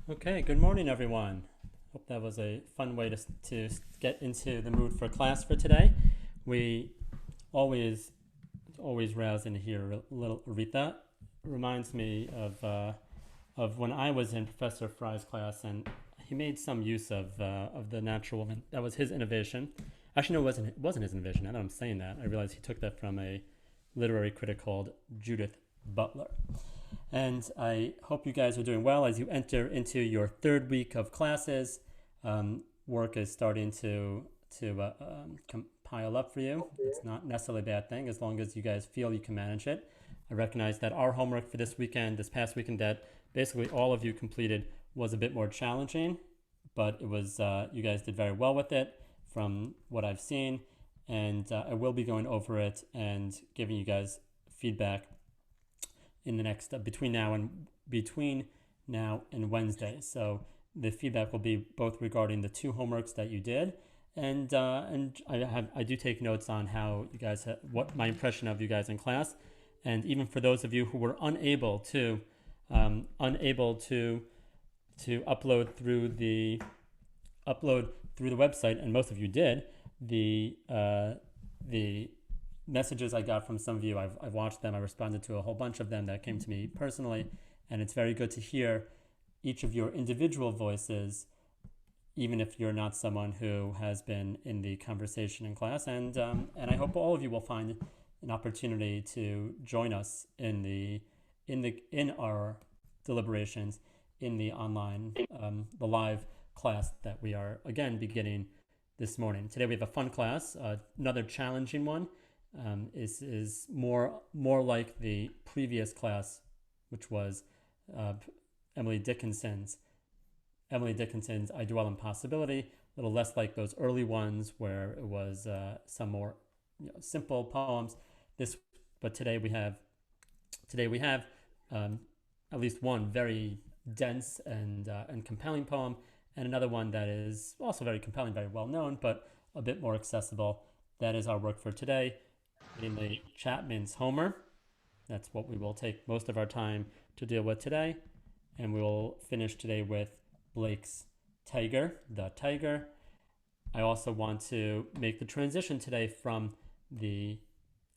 Okay, good morning, everyone. Hope that was a fun way to get into the mood for class for today. We always always rousing to hear a little Aretha. Reminds me of when I was in Professor Fry's class, and he made some use of the natural woman. That was his innovation. Actually, no, it wasn't his innovation. Now that I'm saying that, I realize he took that from a literary critic called Judith Butler. And I hope you guys are doing well as you enter into your third week of classes. Work is starting to pile up for you. It's not necessarily a bad thing as long as you guys feel you can manage it. I recognize that our homework for this past weekend, that basically all of you completed was a bit more challenging, but it was you guys did very well with it from what I've seen, and I will be going over it and giving you guys feedback in the next between now and Wednesday. So the feedback will be both regarding the two homeworks that you did, and I do take notes on how you guys what my impression of you guys in class, and even for those of you who were unable to upload through the website, and most of you did. The messages I got from some of you, I've watched them. I responded to a whole bunch of them that came to me personally, and it's very good to hear each of your individual voices, even if you're not someone who has been in the conversation in class. And I hope all of you will find an opportunity to join us in our deliberations in the online the live class that we are again beginning this morning. Today we have a fun class, another challenging one. Is more like the previous class, which was uh, Emily Dickinson's I Dwell in Possibility. A little less like those early ones where it was some more simple poems. But today we have at least one very dense and compelling poem, and another one that is also very compelling, very well known, but a bit more accessible. That is our work for today. Namely Chapman's Homer. That's what we will take most of our time to deal with today. And we will finish today with Blake's Tiger, The Tiger. I also want to make the transition today from the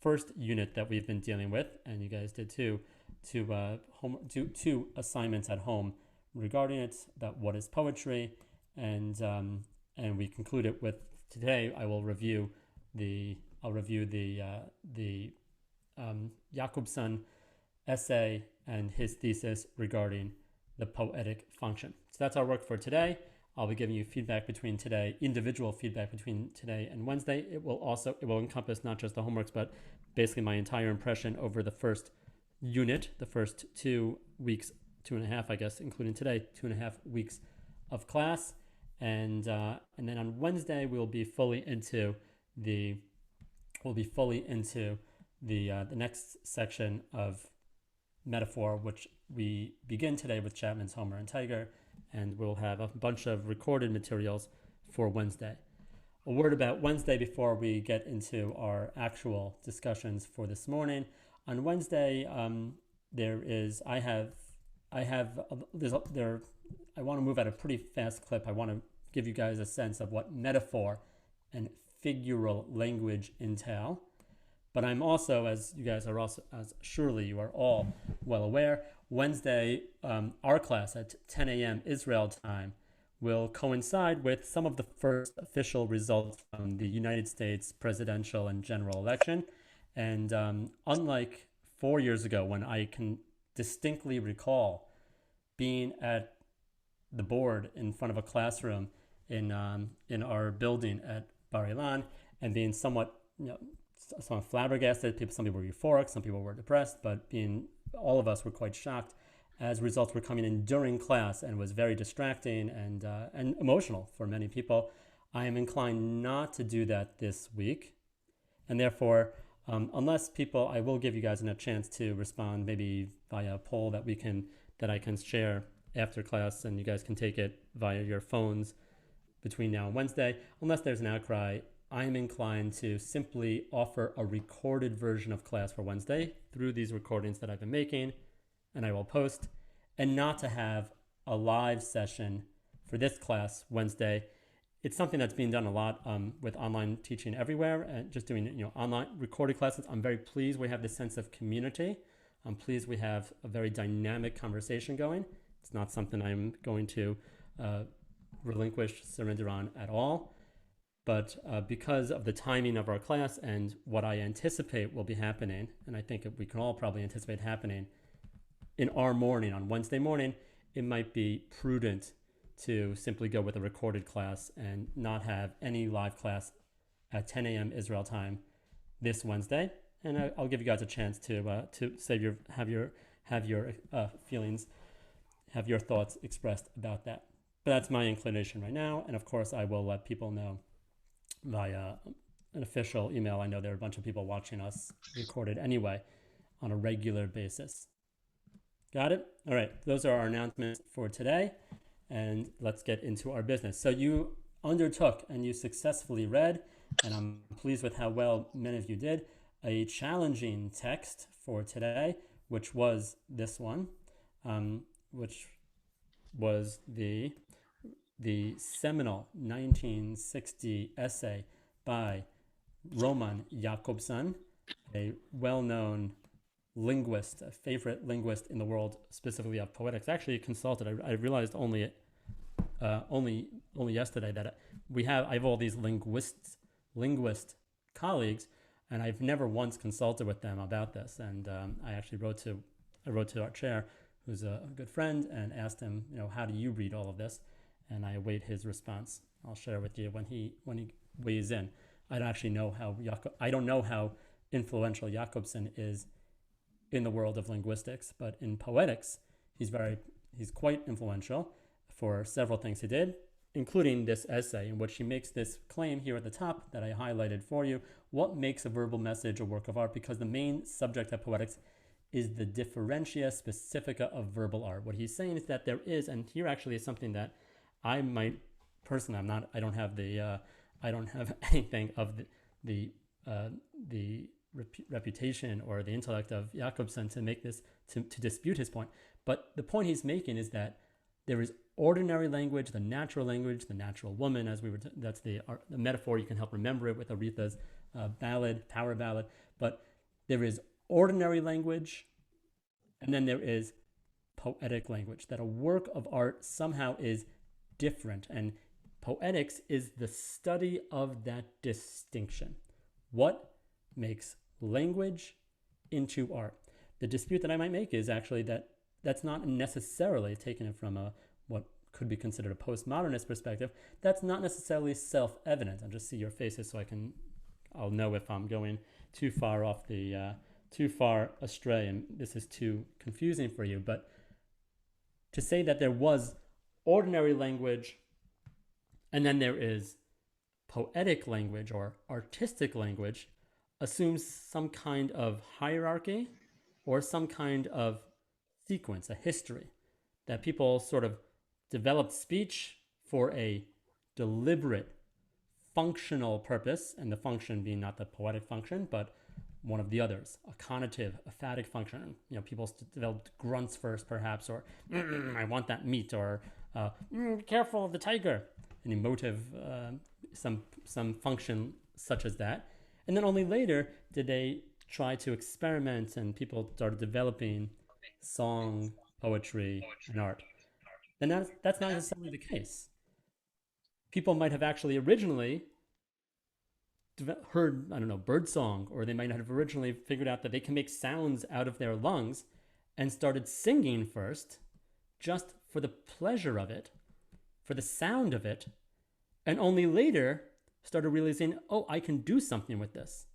first unit that we've been dealing with, and you guys did too, to two assignments at home regarding it, about what is poetry, and we conclude it with today. I'll review the Jakobson essay and his thesis regarding the poetic function. So that's our work for today. I'll be giving you individual feedback between today and Wednesday. It will encompass not just the homeworks, but basically my entire impression over the first unit, the first 2 weeks, 2.5, I guess, including today, 2.5 weeks of class. And then on Wednesday we'll be fully into the next section of metaphor, which we begin today with Chapman's Homer and Tiger, and we'll have a bunch of recorded materials for Wednesday. A word about Wednesday before we get into our actual discussions for this morning. On Wednesday, I want to move at a pretty fast clip. I want to give you guys a sense of what metaphor and figural language entail. But I'm also, as surely you are all well aware, Wednesday, our class at 10 a.m. Israel time will coincide with some of the first official results from the United States presidential and general election. And unlike 4 years ago, when I can distinctly recall being at the board in front of a classroom in our building at Bar Ilan and being somewhat flabbergasted. Some people were euphoric, some people were depressed, but all of us were quite shocked as results were coming in during class, and was very distracting and emotional for many people. I am inclined not to do that this week, and therefore, unless I will give you guys a chance to respond, maybe via a poll that I can share after class, and you guys can take it via your phones between now and Wednesday. Unless there's an outcry, I'm inclined to simply offer a recorded version of class for Wednesday through these recordings that I've been making, and I will post, and not to have a live session for this class Wednesday. It's something that's being done a lot with online teaching everywhere, and just doing online recorded classes. I'm very pleased we have this sense of community. I'm pleased we have a very dynamic conversation going. It's not something I'm going to relinquish, surrender on at all. But because of the timing of our class and what I anticipate will be happening, and I think we can all probably anticipate happening in our morning on Wednesday morning, it might be prudent to simply go with a recorded class and not have any live class at 10 a.m. Israel time this Wednesday. And I'll give you guys a chance to say have your feelings, have your thoughts expressed about that. But that's my inclination right now, and of course I will let people know via an official email. I know there are a bunch of people watching us recorded anyway on a regular basis. Got it? All right, those are our announcements for today, and let's get into our business. So you undertook and you successfully read, and I'm pleased with how well many of you did, a challenging text for today, which was this one, which was the seminal 1960 essay by Roman Jakobson, a well-known linguist, a favorite linguist in the world, specifically of poetics. Actually consulted. I realized only yesterday that I have all these linguist colleagues, and I've never once consulted with them about this. And I actually wrote to our chair, who's a good friend, and asked him, how do you read all of this? And I await his response. I'll share with you when he weighs in. I don't know how influential Jakobson is in the world of linguistics, but in poetics, he's quite influential for several things he did, including this essay in which he makes this claim here at the top that I highlighted for you. What makes a verbal message a work of art? Because the main subject of poetics is the differentia specifica of verbal art. What he's saying is that there is, and here actually is something that I might personally, I don't have anything of the reputation or the intellect of Jakobson to make this, to dispute his point. But the point he's making is that there is ordinary language, the natural woman, that's the metaphor. You can help remember it with Aretha's power ballad. But there is ordinary language, and then there is poetic language, that a work of art somehow is different. And poetics is the study of that distinction. What makes language into art? The dispute that I might make is actually that's not necessarily, taking it from what could be considered a postmodernist perspective, that's not necessarily self-evident. I'll just see your faces so I'll know if I'm going too far astray and this is too confusing for you. But to say that there was ordinary language and then there is poetic language or artistic language assumes some kind of hierarchy or some kind of sequence, a history, that people sort of developed speech for a deliberate functional purpose, and the function being not the poetic function, but one of the others, a conative, a phatic function. People developed grunts first, perhaps, or I want that meat, or careful of the tiger, an emotive, some function such as that. And then only later did they try to experiment, and people started developing song, poetry, and art. And that's not necessarily the case. People might have actually originally heard, bird song, or they might have originally figured out that they can make sounds out of their lungs and started singing first, just for the pleasure of it, for the sound of it, and only later started realizing, I can do something with this.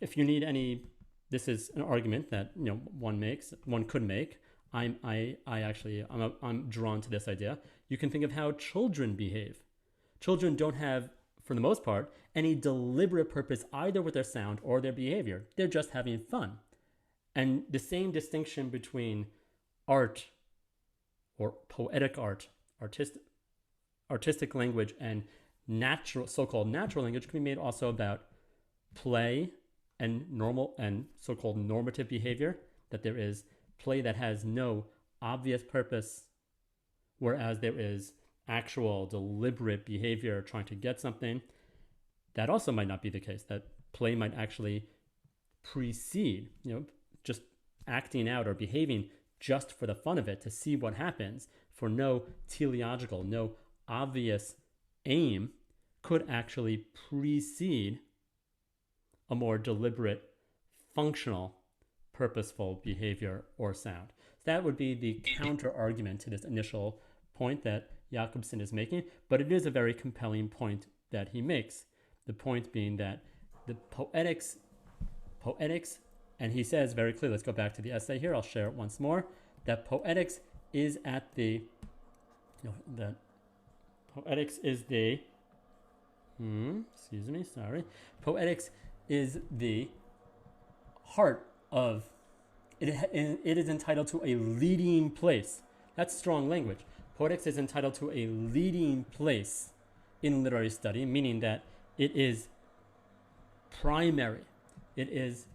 If you need this is an argument that one could make. I'm drawn to this idea. You can think of how children behave. Children don't have, for the most part, any deliberate purpose either with their sound or their behavior. They're just having fun. And the same distinction between art or poetic art, artistic language, and so-called natural language can be made also about play and normal and so-called normative behavior, that there is play that has no obvious purpose whereas there is actual deliberate behavior trying to get something, that also might not be the case. That play might actually precede, just acting out or behaving just for the fun of it to see what happens for no teleological, no obvious aim could actually precede a more deliberate, functional, purposeful behavior or sound. That would be the counter argument to this initial point that Jakobson is making, but it is a very compelling point that he makes. The point being that the poetics, and he says very clearly, let's go back to the essay here, I'll share it once more, that poetics is at the, that poetics is the, poetics is the heart of, it is entitled to a leading place. That's strong language. Poetics is entitled to a leading place in literary study, meaning that it is primary. It is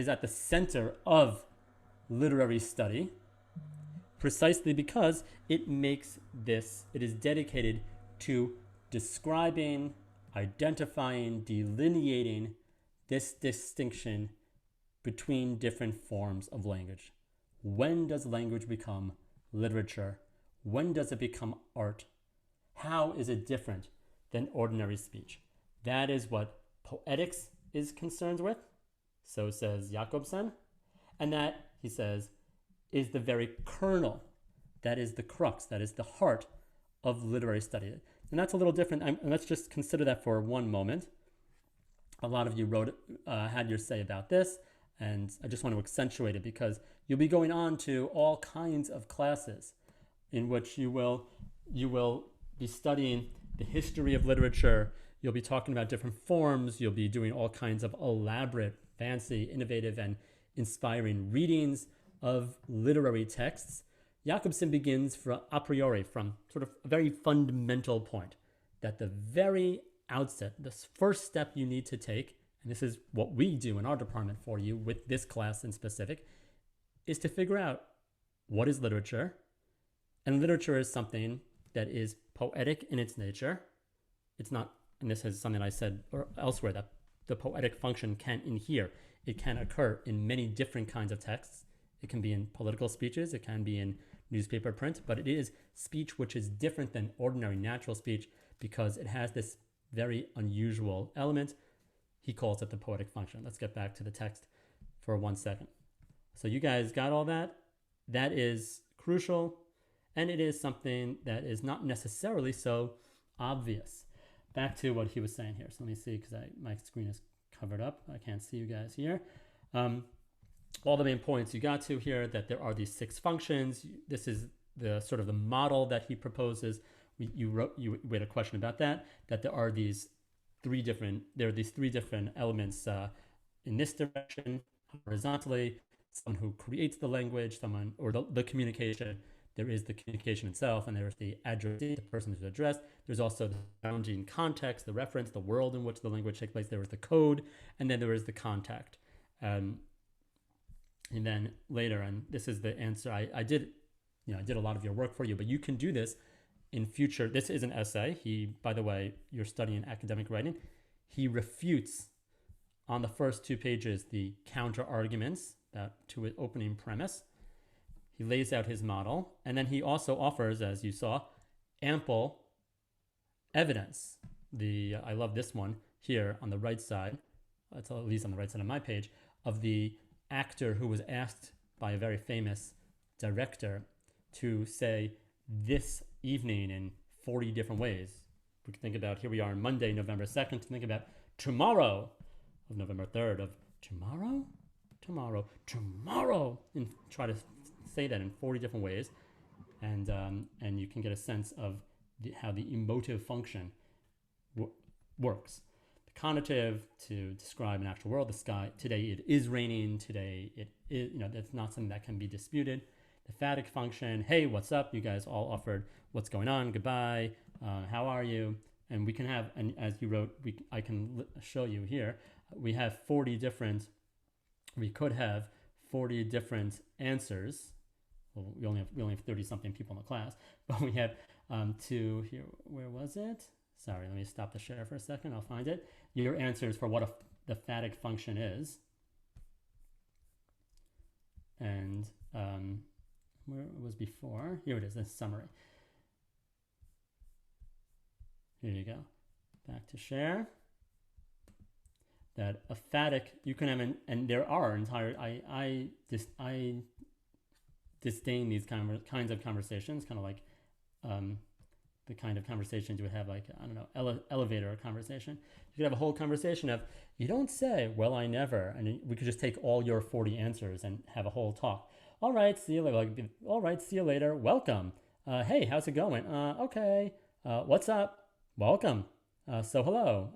at the center of literary study, precisely because it is dedicated to describing, identifying, delineating this distinction between different forms of language. When does language become literature? When does it become art? How is it different than ordinary speech? That is what poetics is concerned with, so says Jakobson, and that, he says, is the very kernel, that is the crux, that is the heart of literary study. And that's a little different, and let's just consider that for one moment. A lot of you had your say about this, and I just want to accentuate it because you'll be going on to all kinds of classes in which you will be studying the history of literature. You'll be talking about different forms. You'll be doing all kinds of elaborate, fancy, innovative, and inspiring readings of literary texts. Jakobson begins a priori from sort of a very fundamental point, that the very outset, the first step you need to take, and this is what we do in our department for you with this class in specific, is to figure out what is literature. And literature is something that is poetic in its nature. It's not, and this is something I said elsewhere, that the poetic function can inhere. It can occur in many different kinds of texts. It can be in political speeches, it can be in newspaper print, but it is speech which is different than ordinary natural speech because it has this very unusual element. He calls it the poetic function. Let's get back to the text for 1 second. So you guys got all that? That is crucial, and it is something that is not necessarily so obvious. Back to what he was saying here. So let me see, because my screen is covered up. I can't see you guys here. All the main points you got to here, that there are these 6 functions. This is the sort of the model that he proposes. You had a question about that there are these 3 different elements in this direction, horizontally, someone who creates the language, or the communication. There is the communication itself, and there's the addressee, the person who's addressed. There's also the surrounding context, the reference, the world in which the language takes place. There is the code, and then there is the contact. And then later, and this is the answer. I did a lot of your work for you, but you can do this in future. This is an essay. By the way, you're studying academic writing. He refutes on the first 2 pages the counter arguments to an opening premise. He lays out his model, and then he also offers, as you saw, ample evidence. I love this one here on the right side. That's at least on the right side of my page, of the actor who was asked by a very famous director to say this evening in 40 different ways. We can think about, here we are on Monday, November 2nd, to think about tomorrow of November 3rd, of tomorrow, and try to say that in 40 different ways. And you can get a sense of how the emotive function works. The connotative, to describe an actual world, the sky, today it is raining, today it is, that's not something that can be disputed. The phatic function, hey, what's up? You guys all offered what's going on, goodbye, how are you? And we can have, and as you wrote, I can show you here, we could have 40 different answers well, we only have 30 something people in the class, but we have two here. Where was it? Sorry, let me stop the share for a second. I'll find it. Your answers for what the phatic function is. And where it was before. Here it is, the summary. Here you go. Back to share. That a phatic, you can have, and there are entire, I disdain these kinds of conversations, kind of like the kind of conversations you would have, like, I don't know, elevator conversation. You could have a whole conversation of, you don't say, well, I never, and we could just take all your 40 answers and have a whole talk. All right, see you later. Like, all right, see you later. Welcome. Hey, how's it going? Okay. What's up? Welcome. So hello.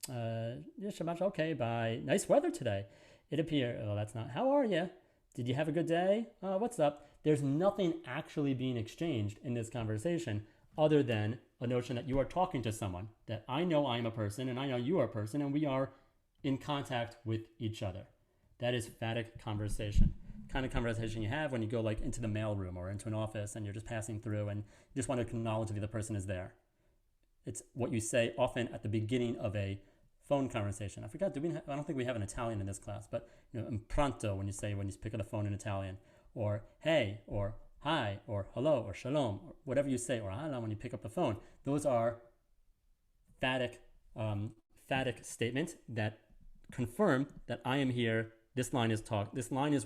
Yeah, Shabbat. Okay, bye. Nice weather today. It appears. Oh, that's not. How are you? Did you have a good day? What's up? There's nothing actually being exchanged in this conversation other than a notion that you are talking to someone, that I know I'm a person and I know you are a person and we are in contact with each other. That is phatic conversation. Kind of conversation you have when you go like into the mailroom or into an office and you're just passing through and you just want to acknowledge that the other person is there. It's what you say often at the beginning of a phone conversation. I forgot, I don't think we have an Italian in this class, but pronto when you pick up the phone in Italian, or hey, or hi, or hello, or shalom, or whatever you say, or hala when you pick up the phone. Those are phatic statements that confirm that I am here, this line is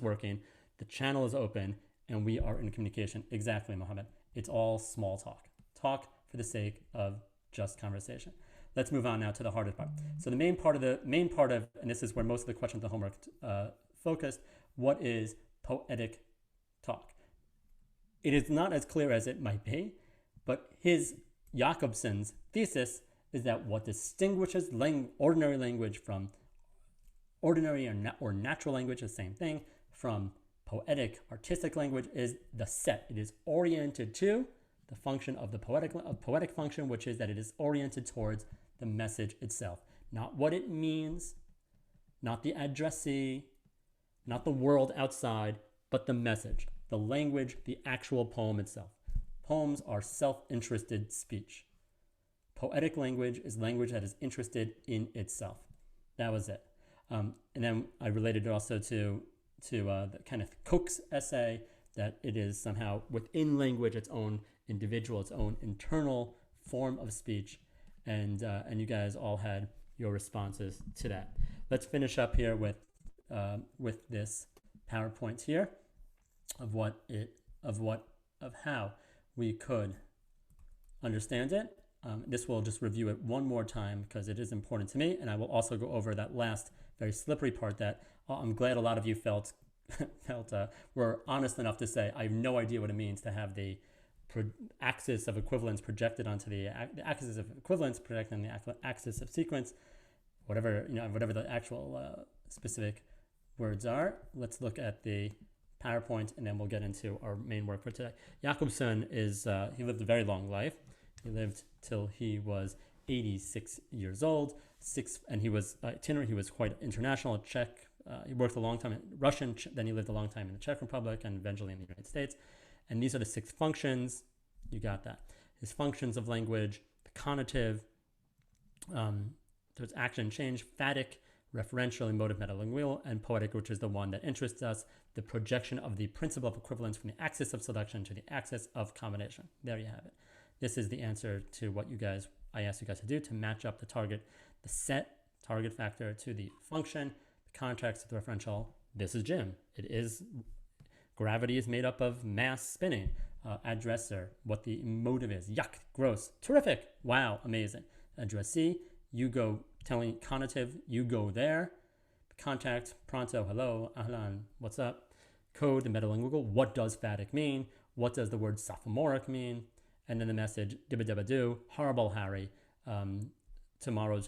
working, the channel is open, and we are in communication. Exactly, Mohammed. It's all small talk. Talk for the sake of just conversation. Let's move on now to the hardest part. So the main part of, and this is where most of the questions of the homework focused, what is poetic talk? It is not as clear as it might be, but Jacobson's thesis is that what distinguishes ordinary language from ordinary or natural language, the same thing, from poetic, artistic language is the set. It is oriented to the function of the poetic function, which is that it is oriented towards the message itself. Not what it means, not the addressee, not the world outside, but the message, the language, the actual poem itself. Poems are self-interested speech. Poetic language is language that is interested in itself. That was it. And then I related it also to the kind of Cook's essay, that it is somehow within language its own individual, its own internal form of speech. And you guys all had your responses to that. Let's finish up here with this PowerPoint here of how we could understand it. This will just review it one more time because it is important to me, and I will also go over that last very slippery part that I'm glad a lot of you felt were honest enough to say, I have no idea what it means to have the axis of equivalence projected onto the axis of equivalence projected on the axis of sequence, whatever the actual specific words are. Let's look at the PowerPoint and then we'll get into our main work for today. Jacobson he lived a very long life. He lived till he was 86 years old. And he was itinerant. He was quite international. Czech. He worked a long time in Russian. Then he lived a long time in the Czech Republic and eventually in the United States. And these are the 6 functions. You got that. His functions of language: the conative, so it's action change; phatic, referential, emotive, metalingual; and poetic, which is the one that interests us, the projection of the principle of equivalence from the axis of selection to the axis of combination. There you have it. This is the answer to what I asked you guys to do, to match up the set target factor to the function, the context of the referential. This is Jim. Gravity is made up of mass spinning. Addresser, what the emotive is. Yuck, gross, terrific, wow, amazing. Addressee, you go, telling conative, you go there. Contact, pronto, hello, ahlan, what's up? Code, the metalingual, what does phatic mean? What does the word sophomoric mean? And then the message, dibba dibba do, horrible Harry, tomorrow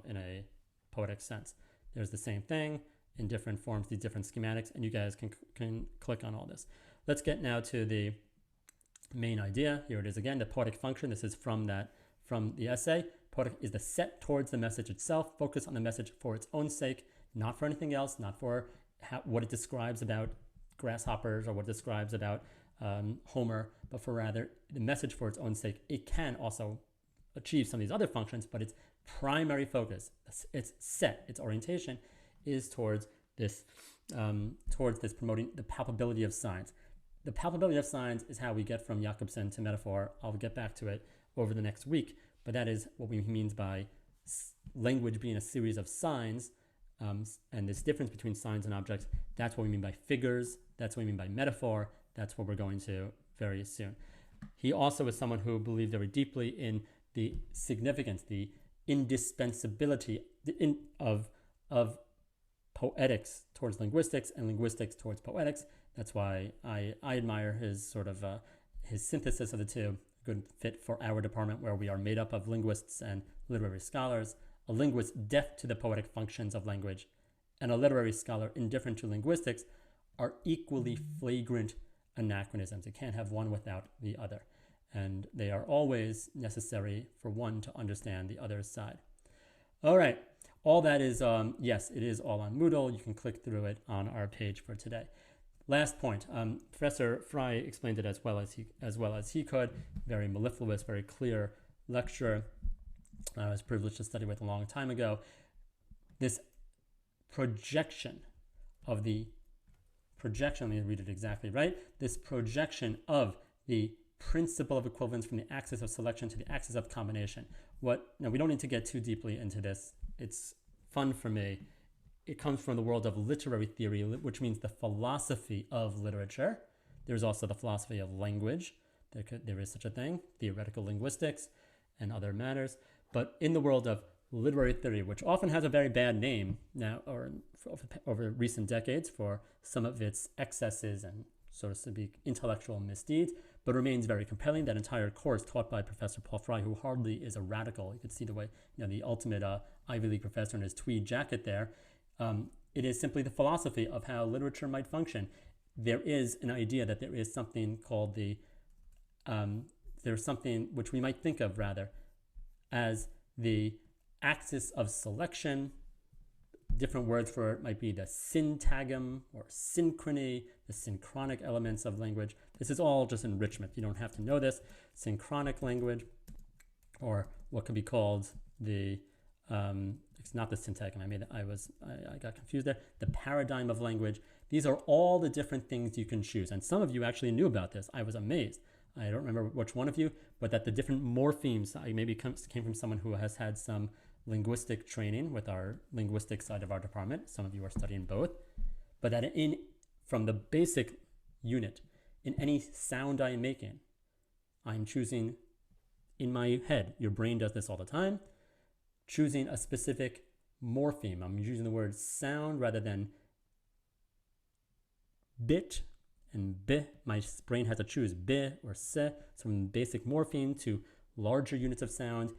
in a poetic sense. There's the same thing in different forms, these different schematics, and you guys can click on all this. Let's get now to the main idea. Here it is again, the poetic function. This is from the essay. Poetic is the set towards the message itself, focus on the message for its own sake, not for anything else, not for what it describes about grasshoppers or what it describes about Homer, but for rather the message for its own sake. It can also achieve some of these other functions, but its primary focus, its orientation is towards this promoting the palpability of signs. The palpability of signs is how we get from Jakobson to metaphor. I'll get back to it over the next week, but that is what we means by language being a series of signs, and this difference between signs and objects. That's what we mean by figures. That's what we mean by metaphor. That's what we're going to very soon. He also is someone who believed very deeply in the significance, the indispensability of poetics towards linguistics and linguistics towards poetics. That's why I admire his sort of his synthesis of the two. Good fit for our department, where we are made up of linguists and literary scholars. A linguist deaf to the poetic functions of language and a literary scholar indifferent to linguistics are equally flagrant anachronisms. You can't have one without the other, and they are always necessary for one to understand the other's side. All right, all that is, yes, it is all on Moodle. You can click through it on our page for today. Last point, Professor Fry explained it as well as he could. Very mellifluous, very clear lecture. I was privileged to study with a long time ago. This projection, let me read it exactly right. This projection of the principle of equivalence from the axis of selection to the axis of combination. Now, we don't need to get too deeply into this. It's fun for me. It comes from the world of literary theory, which means the philosophy of literature. There's also the philosophy of language. There is such a thing, theoretical linguistics and other matters. But in the world of literary theory, which often has a very bad name now or over recent decades for some of its excesses and, so to speak, intellectual misdeeds, but remains very compelling. That entire course taught by Professor Paul Fry, who hardly is a radical. You could see the way, the ultimate Ivy League professor in his tweed jacket there. It is simply the philosophy of how literature might function. There is an idea that there is something called there's something which we might think of rather as the axis of selection. Different words for it might be the syntagm or synchrony, the synchronic elements of language. This is all just enrichment. You don't have to know this. Synchronic language, or what could be called it's not the syntagm. I got confused there. The paradigm of language. These are all the different things you can choose. And some of you actually knew about this. I was amazed. I don't remember which one of you, but that the different morphemes, maybe came from someone who has had some linguistic training with our linguistic side of our department. Some of you are studying both. But that from the basic unit, in any sound I am making, I'm choosing in my head. Your brain does this all the time. Choosing a specific morpheme. I'm using the word sound rather than bit and b. My brain has to choose b or se. So from basic morpheme to larger units of sound,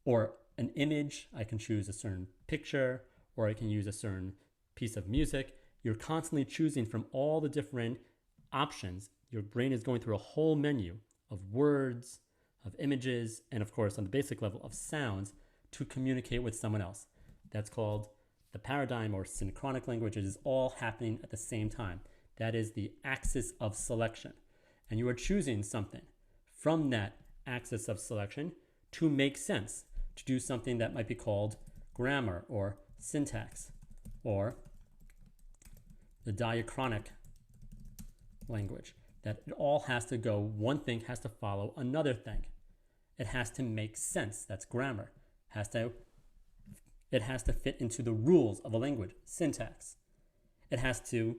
or an image, I can choose a certain picture, or I can use a certain piece of music. You're constantly choosing from all the different options. Your brain is going through a whole menu of words, of images, and of course, on the basic level, of sounds to communicate with someone else. That's called the paradigm or synchronic language. It is all happening at the same time. That is the axis of selection. And you are choosing something from that axis of selection to make sense, to do something that might be called grammar or syntax or the diachronic language. That it all has to go, one thing has to follow another thing. It has to make sense. That's grammar. It has to fit into the rules of a language, syntax. It has to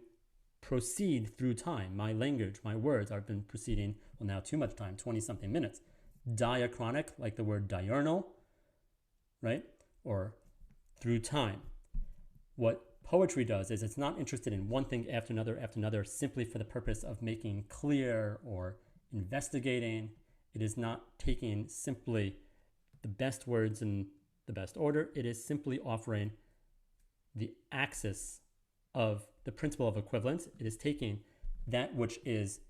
proceed through time. My language, my words have been proceeding, well, now too much time, 20-something minutes. Diachronic, like the word diurnal, right? Or through time. What poetry does is it's not interested in one thing after another, simply for the purpose of making clear or investigating. It is not taking simply the best words in the best order. It is simply offering the axis of the principle of equivalence. It is taking that which is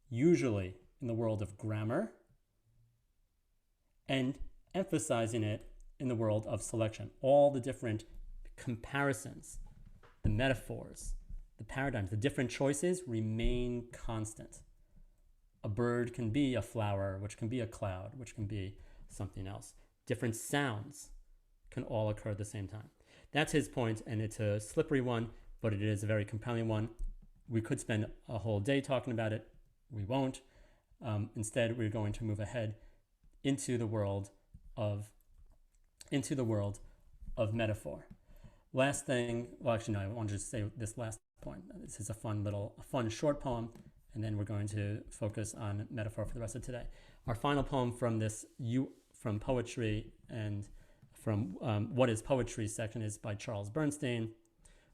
usually in the world of grammar and emphasizing it in the world of selection. All the different comparisons, the metaphors, the paradigms, the different choices remain constant. A bird can be a flower, which can be a cloud, which can be something else. Different sounds can all occur at the same time. That's his point, and it's a slippery one, but it is a very compelling one. We could spend a whole day talking about it. We won't. Instead, we're going to move ahead into the world of metaphor. Last thing, well, actually, no, I wanted to say this last point. This is a fun short poem, and then we're going to focus on metaphor for the rest of today. Our final poem from from poetry and from What is Poetry section is by Charles Bernstein.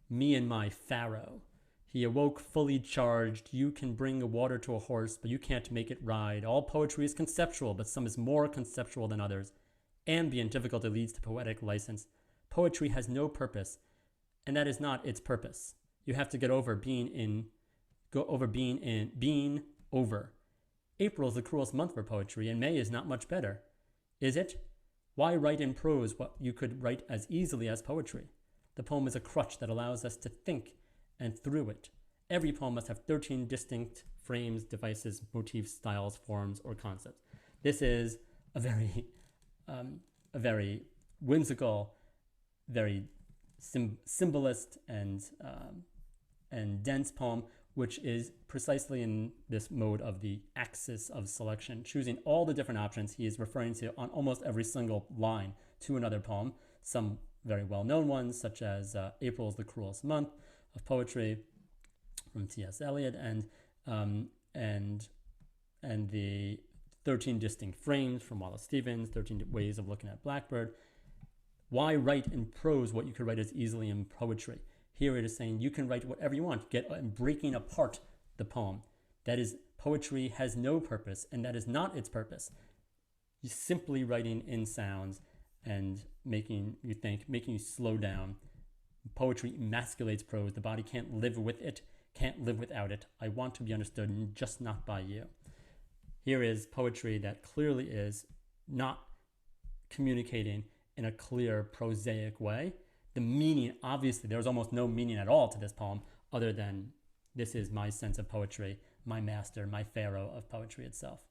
Me and my Pharaoh. He awoke fully charged. You can bring water to a horse, but you can't make it ride. All poetry is conceptual, but some is more conceptual than others. Ambient difficulty leads to poetic license. Poetry has no purpose, and that is not its purpose. You have to get over being over. April is the cruelest month for poetry, and May is not much better. Is it? Why write in prose what you could write as easily as poetry? The poem is a crutch that allows us to think, and through it, every poem must have 13 distinct frames, devices, motifs, styles, forms, or concepts. This is a very whimsical, very symbolist and dense poem, which is precisely in this mode of the axis of selection, choosing all the different options he is referring to on almost every single line to another poem, some very well-known ones, such as April is the Cruelest Month of Poetry from T.S. Eliot, and the 13 Distinct Frames from Wallace Stevens, 13 Ways of Looking at Blackbird. Why write in prose what you could write as easily in poetry? Here it is saying you can write whatever you want, breaking apart the poem. That is, poetry has no purpose, and that is not its purpose. You're simply writing in sounds and making you think, making you slow down. Poetry emasculates prose. The body can't live with it, can't live without it. I want to be understood, just not by you. Here is poetry that clearly is not communicating in a clear, prosaic way. The meaning, obviously, there's almost no meaning at all to this poem other than this is my sense of poetry, my master, my pharaoh of poetry itself.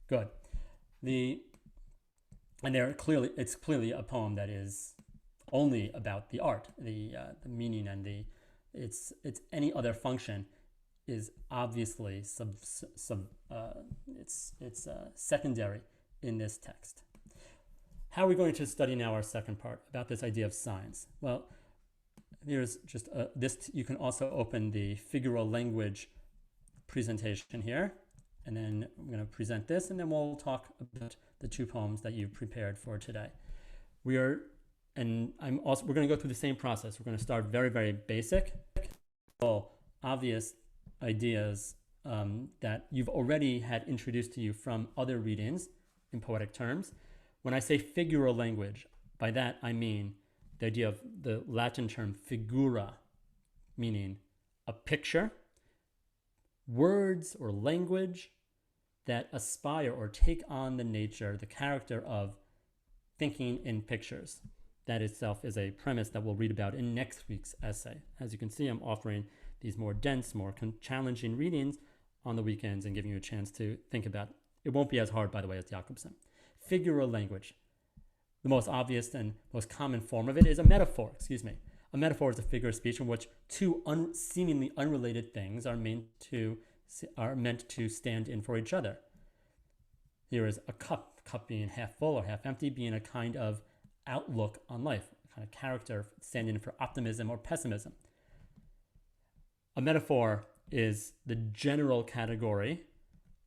Good. It's clearly a poem that is only about the art, the meaning, and its any other function is obviously secondary in this text. How are we going to study now our second part about this idea of signs? Well, here's just this. You can also open the figural language presentation here, and then I'm going to present this, and then we'll talk about the two poems that you've prepared for today. We're going to go through the same process. We're going to start very, very basic, obvious ideas that you've already had introduced to you from other readings in poetic terms. When I say figural language, by that I mean the idea of the Latin term figura, meaning a picture, words or language that aspire or take on the nature, the character of thinking in pictures. That itself is a premise that we'll read about in next week's essay. As you can see, I'm offering these more dense, more challenging readings on the weekends and giving you a chance to think about it. It won't be as hard, by the way, as Jacobson. Figural language. The most obvious and most common form of it is a metaphor. A metaphor is a figure of speech in which two seemingly unrelated things are meant to stand in for each other. Here is a cup being half full or half empty, being a kind of outlook on life, a kind of character standing in for optimism or pessimism. A metaphor is the general category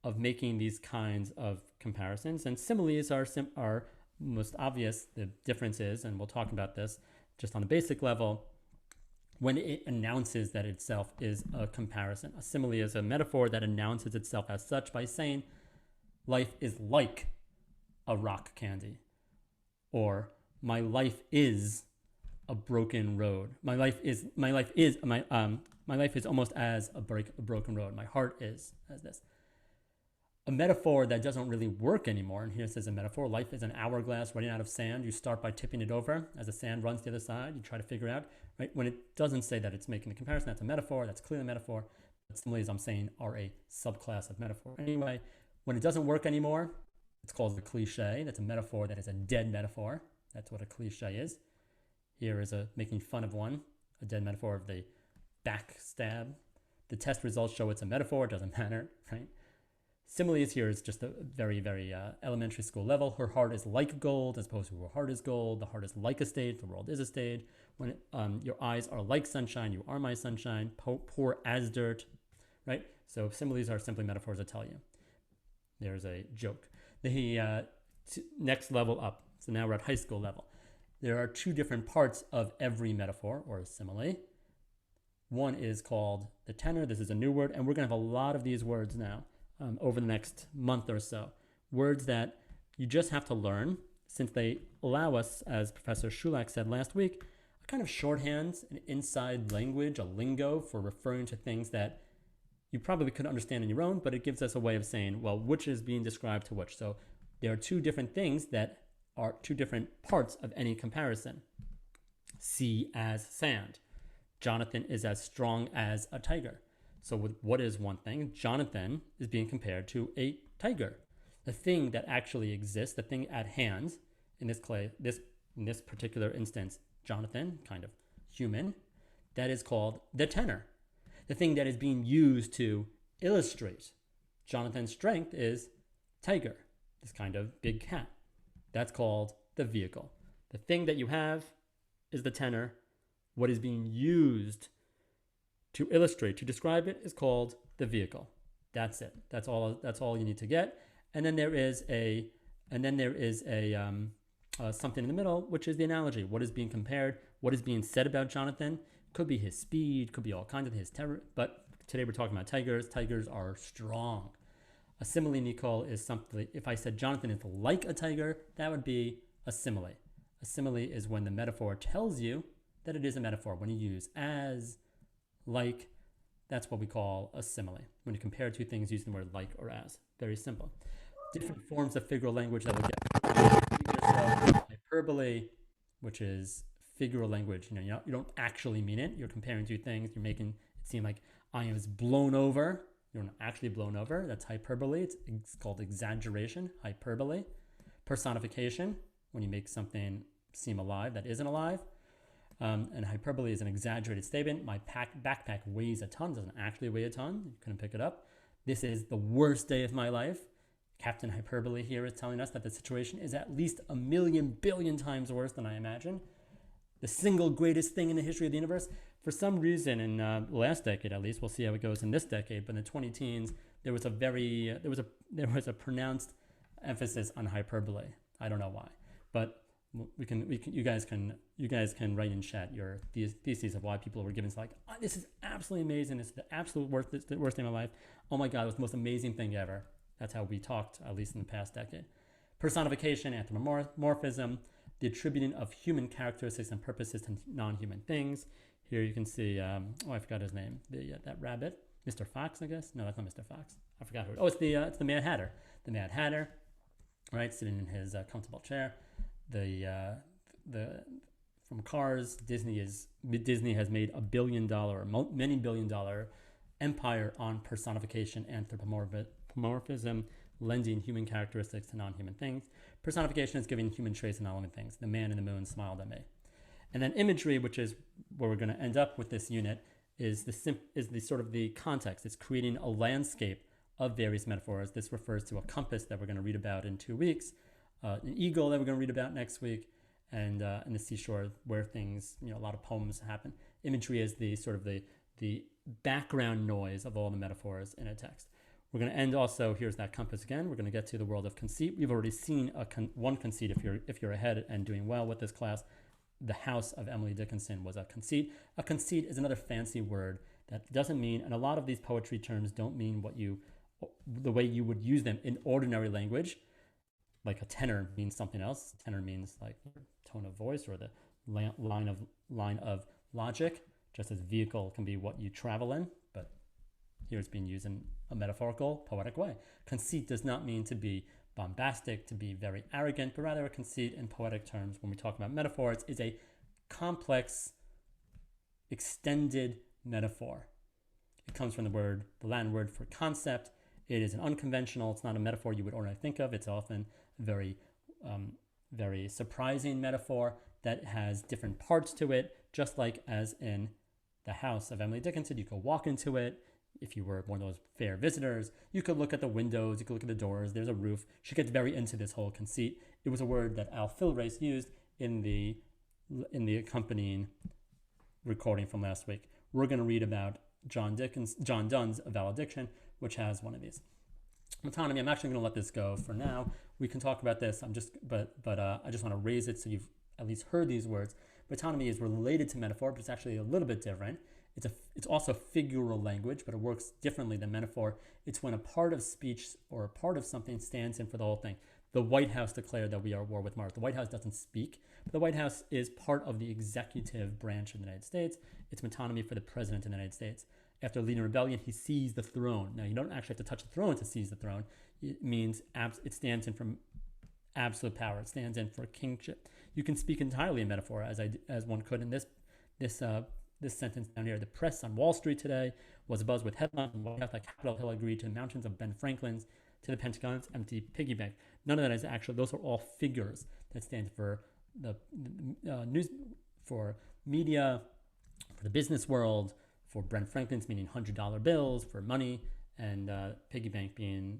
of making these kinds of comparisons, and similes are most obvious. The difference is, and we'll talk about this just on a basic level, when it announces that itself is a comparison. A simile is a metaphor that announces itself as such by saying life is like a rock candy, or my life is a broken road. My life is almost as a broken road. My heart is as this. A metaphor that doesn't really work anymore, and here it says a metaphor, life is an hourglass running out of sand. You start by tipping it over. As the sand runs to the other side, you try to figure out, right? When it doesn't say that it's making a comparison, that's a metaphor, that's clearly a metaphor. But similes, I'm saying, are a subclass of metaphor. Anyway, when it doesn't work anymore, it's called a cliche. That's a metaphor that is a dead metaphor. That's what a cliche is. Here is a making fun of one, a dead metaphor of the backstab. The test results show it's a metaphor, it doesn't matter, right? Similes here is just a very, very elementary school level. Her heart is like gold as opposed to her heart is gold. The heart is like a stage, the world is a stage. When your eyes are like sunshine, you are my sunshine. Poor as dirt, right? So similes are simply metaphors that tell you. There's a joke. The next level up, so now we're at high school level. There are two different parts of every metaphor or simile. One is called the tenor. This is a new word, and we're going to have a lot of these words now over the next month or so. Words that you just have to learn, since they allow us, as Professor Shulak said last week, a kind of shorthand, an inside language, a lingo for referring to things that you probably could understand on your own, but it gives us a way of saying, well, which is being described to which. So there are two different things that are two different parts of any comparison. Sea as sand. Jonathan is as strong as a tiger. So what is one thing? Jonathan is being compared to a tiger. The thing that actually exists, the thing at hand, in this particular instance, Jonathan, kind of human, that is called the tenor. The thing that is being used to illustrate Jonathan's strength is tiger, this kind of big cat. That's called the vehicle. The thing that you have is the tenor. What is being used to illustrate, to describe it, is called the vehicle. That's it. That's all you need to get. And then there is a something in the middle, which is the analogy. What is being compared? What is being said about Jonathan? Could be his speed, could be all kinds of his terror. But today we're talking about tigers. Tigers are strong. A simile, Nicole, is something. If I said Jonathan is like a tiger, that would be a simile. A simile is when the metaphor tells you that it is a metaphor. When you use as, like, that's what we call a simile. When you compare two things using the word like or as. Very simple. Different forms of figural language that we'll get. So hyperbole, which is figural language. You don't actually mean it. You're comparing two things. You're making it seem like I was blown over. You're not actually blown over. That's hyperbole. It's called exaggeration, hyperbole. Personification, when you make something seem alive that isn't alive. And hyperbole is an exaggerated statement. My backpack weighs a ton, doesn't actually weigh a ton. You couldn't pick it up. This is the worst day of my life. Captain Hyperbole here is telling us that the situation is at least 1,000,000 billion times worse than I imagine. The single greatest thing in the history of the universe. For some reason, in the last decade at least, we'll see how it goes in this decade, but in the 2010s, there was a pronounced emphasis on hyperbole. I don't know why, but you guys can write in chat your theses of why people were given like, oh, this is absolutely amazing. This is the absolute worst day of my life. Oh my God, it was the most amazing thing ever. That's how we talked, at least in the past decade. Personification, anthropomorphism, the attributing of human characteristics and purposes to non-human things. Here you can see, I forgot his name. That rabbit, Mr. Fox, I guess. No, that's not Mr. Fox. I forgot who. It's the Mad Hatter. The Mad Hatter, right, sitting in his comfortable chair. From Cars, Disney has made $1 billion, many billion-dollar empire on personification, anthropomorphism, lending human characteristics to non-human things. Personification is giving human traits to non-human things. The man in the moon smiled at me. And then imagery, which is where we're going to end up with this unit, is the sort of the context. It's creating a landscape of various metaphors. This refers to a compass that we're going to read about in 2 weeks, an eagle that we're going to read about next week, and the seashore where things, a lot of poems happen. Imagery is the sort of the background noise of all the metaphors in a text. We're going to end also, here's that compass again. We're going to get to the world of conceit. We've already seen one conceit if you're ahead and doing well with this class. The House of Emily Dickinson was a conceit. A conceit is another fancy word that doesn't mean, and a lot of these poetry terms don't mean the way you would use them in ordinary language. Like a tenor means something else. Tenor means like tone of voice or the line of logic, just as vehicle can be what you travel in, but here it's being used in a metaphorical, poetic way. Conceit does not mean to be bombastic, to be very arrogant, but rather a conceit in poetic terms when we talk about metaphors is a complex extended metaphor. It comes from the Latin word for concept. It is an unconventional, it's not a metaphor you would ordinarily think of. It's often a very surprising metaphor that has different parts to it, just like as in the house of Emily Dickinson. You could walk into it. If you were one of those fair visitors, you could look at the windows, you could look at the doors, there's a roof. She gets very into this whole conceit. It was a word that Al Filrace used in the accompanying recording from last week. We're going to read about John Donne's Valediction, which has one of these. Metonymy, I'm actually going to let this go for now. We can talk about this. I just want to raise it so you've at least heard these words. Metonymy is related to metaphor, but it's actually a little bit different. It's also figural language, but it works differently than metaphor. It's when a part of speech or a part of something stands in for the whole thing. The White House declared that we are at war with Mars. The White House doesn't speak, but the White House is part of the executive branch of the United States. It's metonymy for the President of the United States. After leading a rebellion, he seized the throne. Now, you don't actually have to touch the throne to seize the throne. It means it stands in for absolute power. It stands in for kingship. You can speak entirely in metaphor, as one could in this sentence down here. The press on Wall Street today was abuzz with headlines on White House like Capitol Hill agreed to the mountains of Ben Franklin's to the Pentagon's empty piggy bank. None of that is actually, those are all figures that stand for the news, for media, for the business world, for Ben Franklin's meaning $100 bills, for money, and piggy bank being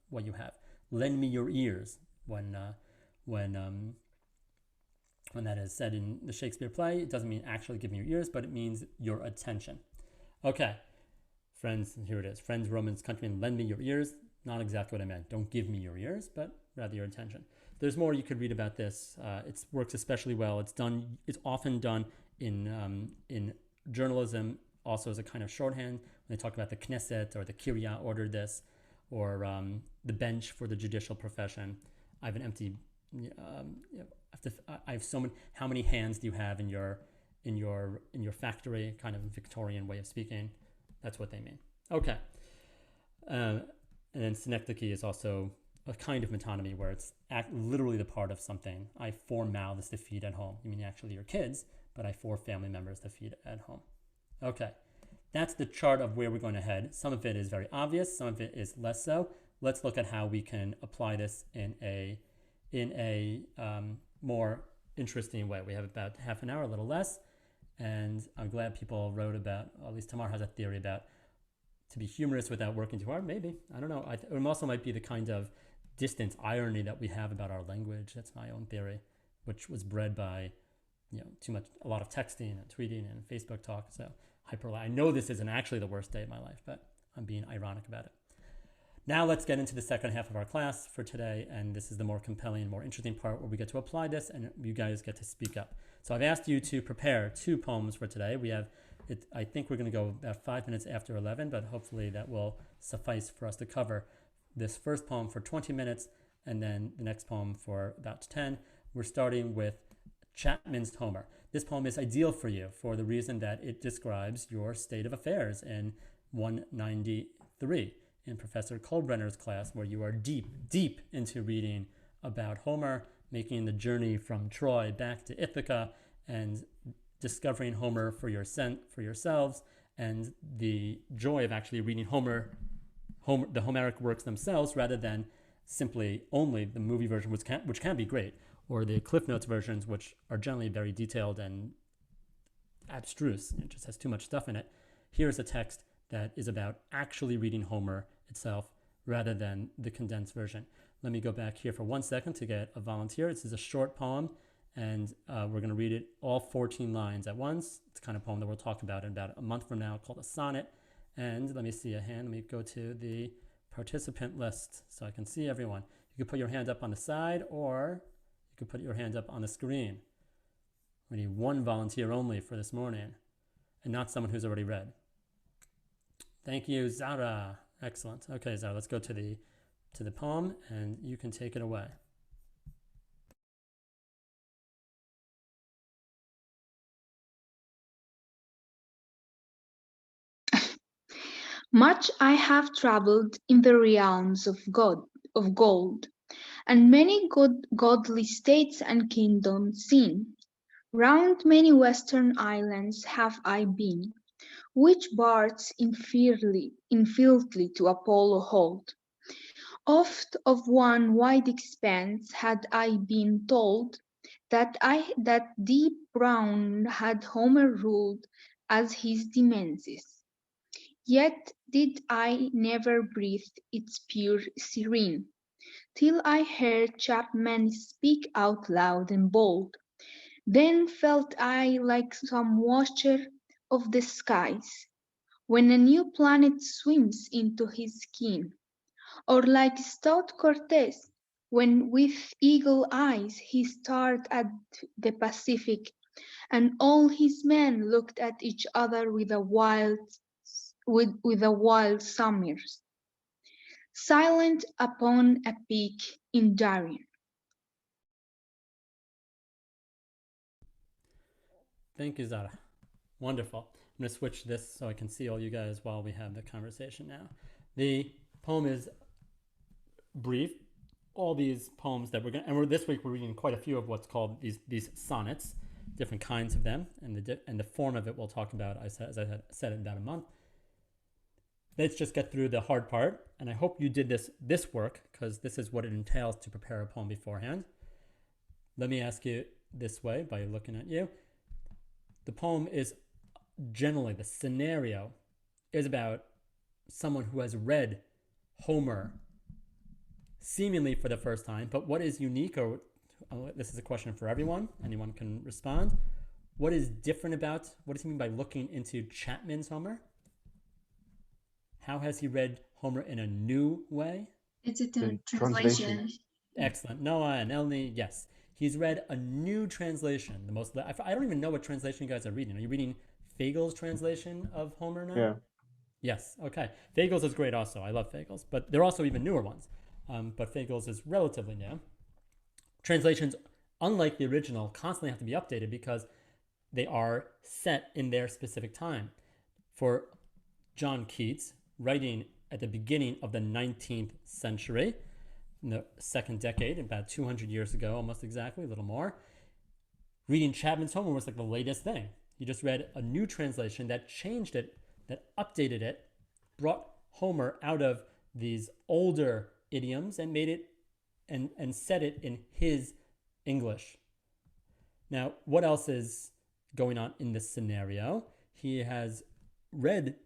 what you have. Lend me your ears when that is said in the Shakespeare play. It doesn't mean actually give me your ears, but it means your attention. Okay, friends, here it is. Friends, Romans, countrymen, lend me your ears. Not exactly what I meant. Don't give me your ears, but rather your attention. There's more you could read about this. It works especially well. It's often done in journalism, also as a kind of shorthand. When they talk about the Knesset or the Kiryah ordered this, or the bench for the judicial profession. I have an empty. I have so many. How many hands do you have in your factory? Kind of Victorian way of speaking. That's what they mean. Okay. And then synecdoche is also a kind of metonymy where it's literally the part of something. I 4 mouths to feed at home. You mean actually your kids, but I 4 family members to feed at home. Okay. That's the chart of where we're going to head. Some of it is very obvious. Some of it is less so. Let's look at how we can apply this in a more interesting way. We have about half an hour, a little less. And I'm glad people wrote about, at least Tamar has a theory about to be humorous without working too hard. Maybe. I don't know. It also might be the kind of distant irony that we have about our language. That's my own theory, which was bred by a lot of texting and tweeting and Facebook talk. So I know this isn't actually the worst day of my life, but I'm being ironic about it. Now let's get into the second half of our class for today, and this is the more compelling, more interesting part where we get to apply this and you guys get to speak up. So I've asked you to prepare 2 poems for today. I think we're going to go about 5 minutes after 11, but hopefully that will suffice for us to cover this first poem for 20 minutes and then the next poem for about 10. We're starting with Chapman's Homer. This poem is ideal for you for the reason that it describes your state of affairs in 193 in Professor Kohlbrenner's class, where you are deep into reading about Homer, making the journey from Troy back to Ithaca and discovering Homer for yourselves, and the joy of actually reading the Homeric works themselves rather than simply only the movie version, which can be great, or the Cliff Notes versions, which are generally very detailed and abstruse. It just has too much stuff in it. Here's a text that is about actually reading Homer itself rather than the condensed version. Let me go back here for 1 second to get a volunteer. This is a short poem, and we're going to read it all 14 lines at once. It's the kind of poem that we'll talk about in about a month from now, called a sonnet. And let me see a hand. Let me go to the participant list so I can see everyone. You can put your hand up on the side, or you can put your hand up on the screen. We need 1 volunteer only for this morning, and not someone who's already read. Thank you, Zara. Excellent. Okay, Zara, let's go to the poem, and you can take it away. Much I have travelled in the realms of gold, and many godly states and kingdoms seen, Round many western islands have I been, which bards infieldly to Apollo hold. Oft of one wide expanse had I been told that deep brown had Homer ruled as his Nemesis. Yet did I never breathe its pure serene, till I heard Chapman speak out loud and bold. Then felt I like some watcher of the skies, when a new planet swims into his ken, or like stout Cortez, when with eagle eyes he stared at the Pacific, and all his men looked at each other with a wild summers, silent upon a peak in Darien. Thank you, Zara. Wonderful. I'm going to switch this so I can see all you guys while we have the conversation now. The poem is brief. All these poems that we're going to, and this week we're reading quite a few of what's called these sonnets, different kinds of them, and the form of it we'll talk about, as I said, in about a month. Let's just get through the hard part, and I hope you did this work, because this is what it entails to prepare a poem beforehand. Let me ask you this way by looking at you. The poem is generally, the scenario is about someone who has read Homer seemingly for the first time, but what is unique, or this is a question for everyone, anyone can respond. What is different about, what does he mean by looking into Chapman's Homer? How has he read Homer in a new way? It's a translation. Excellent. Noah and Elni, yes. He's read a new translation. I don't even know what translation you guys are reading. Are you reading Fagel's translation of Homer now? Yeah. Yes, okay. Fagel's is great also. I love Fagel's, but there are also even newer ones. But Fagel's is relatively new. Translations, unlike the original, constantly have to be updated because they are set in their specific time. For John Keats, writing at the beginning of the 19th century, in the second decade, about 200 years ago, almost exactly, a little more, reading Chapman's Homer was like the latest thing. He just read a new translation that changed it, that updated it, brought Homer out of these older idioms and made it and said it in his English. Now, what else is going on in this scenario? He has read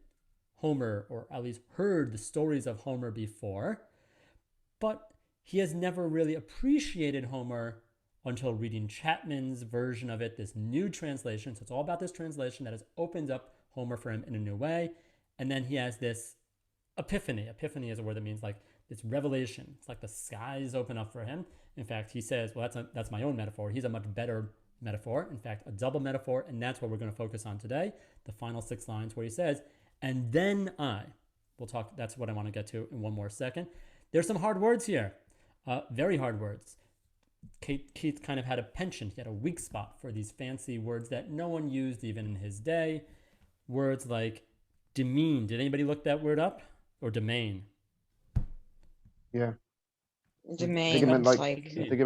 Homer, or at least heard the stories of Homer before, but he has never really appreciated Homer until reading Chapman's version of it, this new translation. So it's all about this translation that has opened up Homer for him in a new way. And then he has this epiphany. Epiphany is a word that means like this revelation. It's like the skies open up for him. In fact, he says, well, that's my own metaphor. He's a much better metaphor. In fact, a double metaphor. And that's what we're going to focus on today. The final 6 lines where he says, and then we'll talk, that's what I want to get to in one more second. There's some hard words here. Very hard words. Keith kind of had a penchant. He had a weak spot for these fancy words that no one used even in his day. Words like demean. Did anybody look that word up? Or domain? Yeah. Domain. I think it meant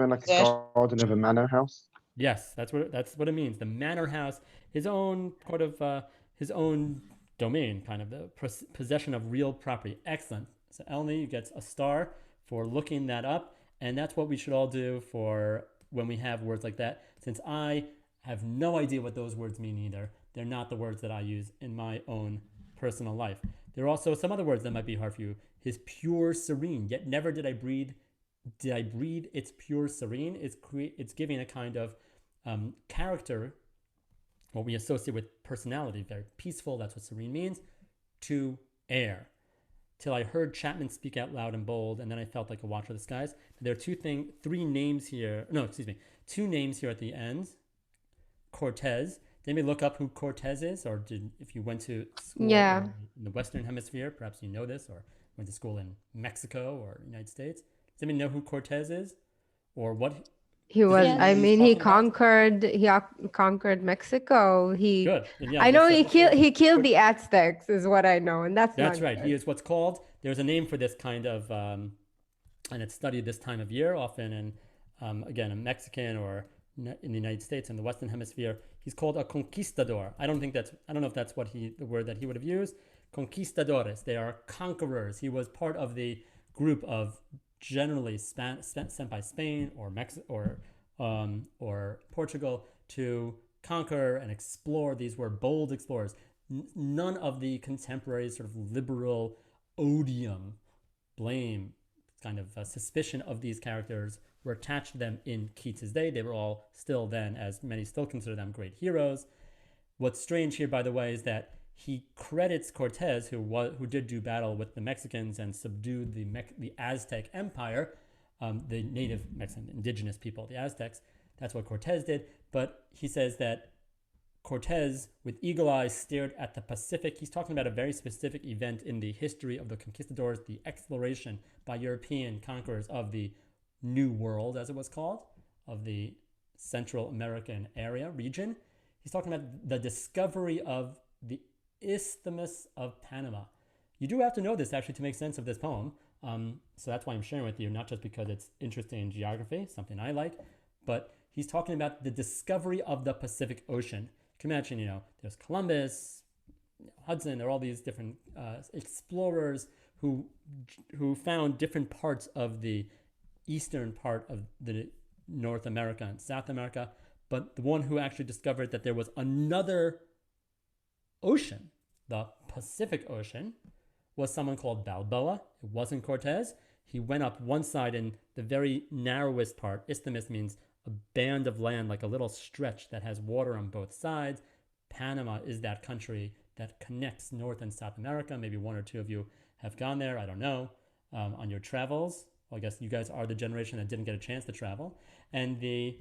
like a garden of a manor house. Yes, that's what it means. The manor house, his own kind of his own domain, kind of the possession of real property. Excellent. So Elni gets a star for looking that up, and that's what we should all do for when we have words like that. Since I have no idea what those words mean either, they're not the words that I use in my own personal life. There are also some other words that might be hard for you. His pure serene, yet never did I breathe its pure serene. It's giving a kind of character, what we associate with personality, very peaceful, that's what serene means, to air. Till I heard Chapman speak out loud and bold, and then I felt like a watcher of the skies. There are two names here at the end. Cortez. Did anybody look up who Cortez is? Or if you went to school in the Western Hemisphere, perhaps you know this, or went to school in Mexico or United States. Does anybody know who Cortez is? Or what? He was, he conquered Mexico. Good. Yeah, I know he killed the Aztecs is what I know. And that's right. Good. He is what's called, there's a name for this kind of, and it's studied this time of year, often in, again, a Mexican or in the United States, in the Western Hemisphere, he's called a conquistador. I don't know if that's the word that he would have used. Conquistadores, they are conquerors. He was part of the group of generally sent by Spain or Mexico or Portugal to conquer and explore. These were bold explorers. None of the contemporary sort of liberal odium, blame, kind of suspicion of these characters were attached to them in Keats's day. They were all still then, as many still consider them, great heroes. What's strange here, by the way, is that he credits Cortez, who did do battle with the Mexicans and subdued the Aztec Empire, the native Mexican indigenous people, the Aztecs. That's what Cortez did. But he says that Cortez, with eagle eyes, stared at the Pacific. He's talking about a very specific event in the history of the conquistadors, the exploration by European conquerors of the New World, as it was called, of the Central American region. He's talking about the discovery of the Isthmus of Panama. You do have to know this actually to make sense of this poem. So that's why I'm sharing with you, not just because it's interesting in geography, something I like, but he's talking about the discovery of the Pacific Ocean. You can imagine, there's Columbus, Hudson, there are all these different explorers who found different parts of the eastern part of the North America and South America, but the one who actually discovered that there was another ocean, the Pacific Ocean, was someone called Balboa. It wasn't Cortez. He went up one side in the very narrowest part. Isthmus means a band of land, like a little stretch that has water on both sides. Panama is that country that connects North and South America. Maybe one or two of you have gone there. I don't know. On your travels. Well, I guess you guys are the generation that didn't get a chance to travel. And the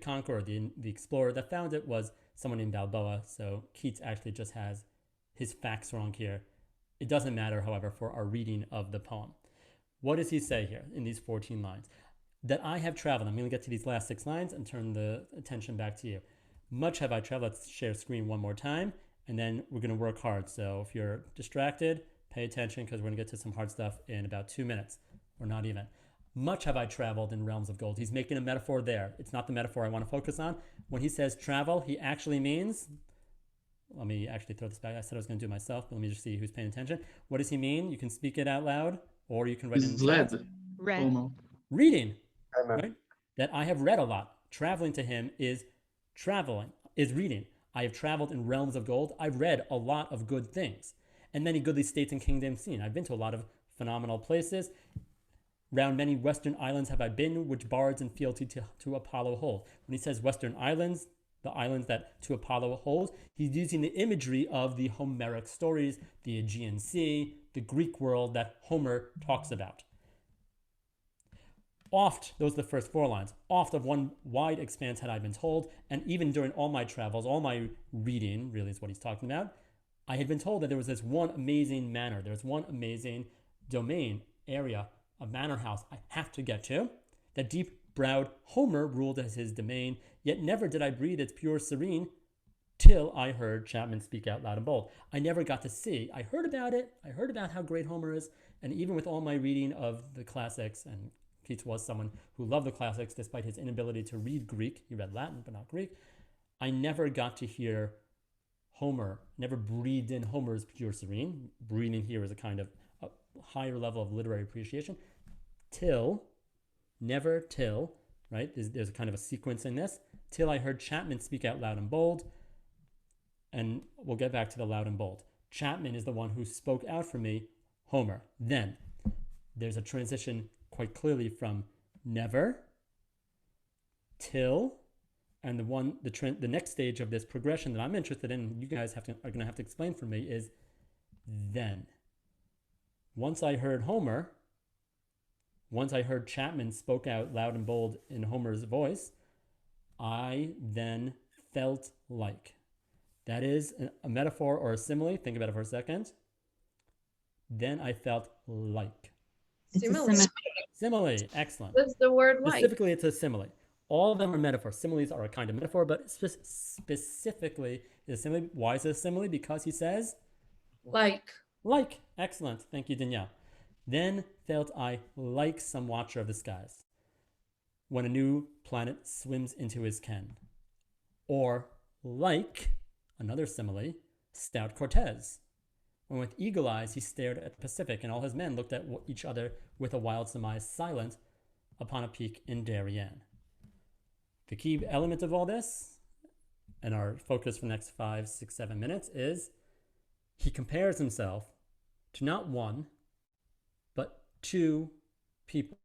conqueror, the explorer that found it was someone named Balboa. So Keats actually just has his facts wrong here. It doesn't matter, however, for our reading of the poem. What does he say here in these 14 lines? That I have traveled. I'm going to get to these last 6 lines and turn the attention back to you. Much have I traveled. Let's share screen one more time, and then we're going to work hard. So if you're distracted, pay attention because we're going to get to some hard stuff in about 2 minutes, or not even. Much have I traveled in realms of gold. He's making a metaphor there. It's not the metaphor I want to focus on. When he says travel, he actually means, let me actually throw this back. I said I was going to do it myself, but let me just see who's paying attention. What does he mean? You can speak it out loud, or you can write it in chat. Reading, right? That I have read a lot. Traveling to him is reading. I have traveled in realms of gold. I've read a lot of good things. And many goodly states and kingdoms seen. I've been to a lot of phenomenal places. Round many western islands have I been, which bards in fealty to Apollo hold. When he says western islands, the islands that to Apollo holds, he's using the imagery of the Homeric stories, the Aegean Sea, the Greek world that Homer talks about. Oft, those are the first 4 lines, oft of one wide expanse had I been told, and even during all my travels, all my reading, really is what he's talking about, I had been told that there was this one amazing manor, there was one amazing domain, area, a manor house I have to get to, that deep-browed Homer ruled as his domain, yet never did I breathe its pure serene till I heard Chapman speak out loud and bold. I never got to see. I heard about it. I heard about how great Homer is, and even with all my reading of the classics, and Keats was someone who loved the classics despite his inability to read Greek. He read Latin, but not Greek. I never got to hear Homer, never breathed in Homer's pure serene. Breathing here is a kind of a higher level of literary appreciation. Never till, right? There's a kind of a sequence in this. Till I heard Chapman speak out loud and bold. And we'll get back to the loud and bold. Chapman is the one who spoke out for me, Homer. Then there's a transition quite clearly from never till, and the next stage of this progression that I'm interested in, you guys are going to have to explain for me, is then. Once I heard Chapman spoke out loud and bold in Homer's voice, I then felt like. That is a metaphor or a simile. Think about it for a second. Then I felt like. Simile. Excellent. What's the word like? Specifically, it's a simile. All of them are metaphors. Similes are a kind of metaphor, but specifically, is a simile. Why is it a simile? Because he says? Like. Excellent. Thank you, Danielle. Then felt I like some watcher of the skies. when a new planet swims into his ken. Or like, another simile, stout Cortez, when with eagle eyes he stared at the Pacific, and all his men looked at each other with a wild surmise, silent upon a peak in Darien. The key element of all this, and our focus for the next 5, 6, 7 minutes, is he compares himself to not one, but 2 people.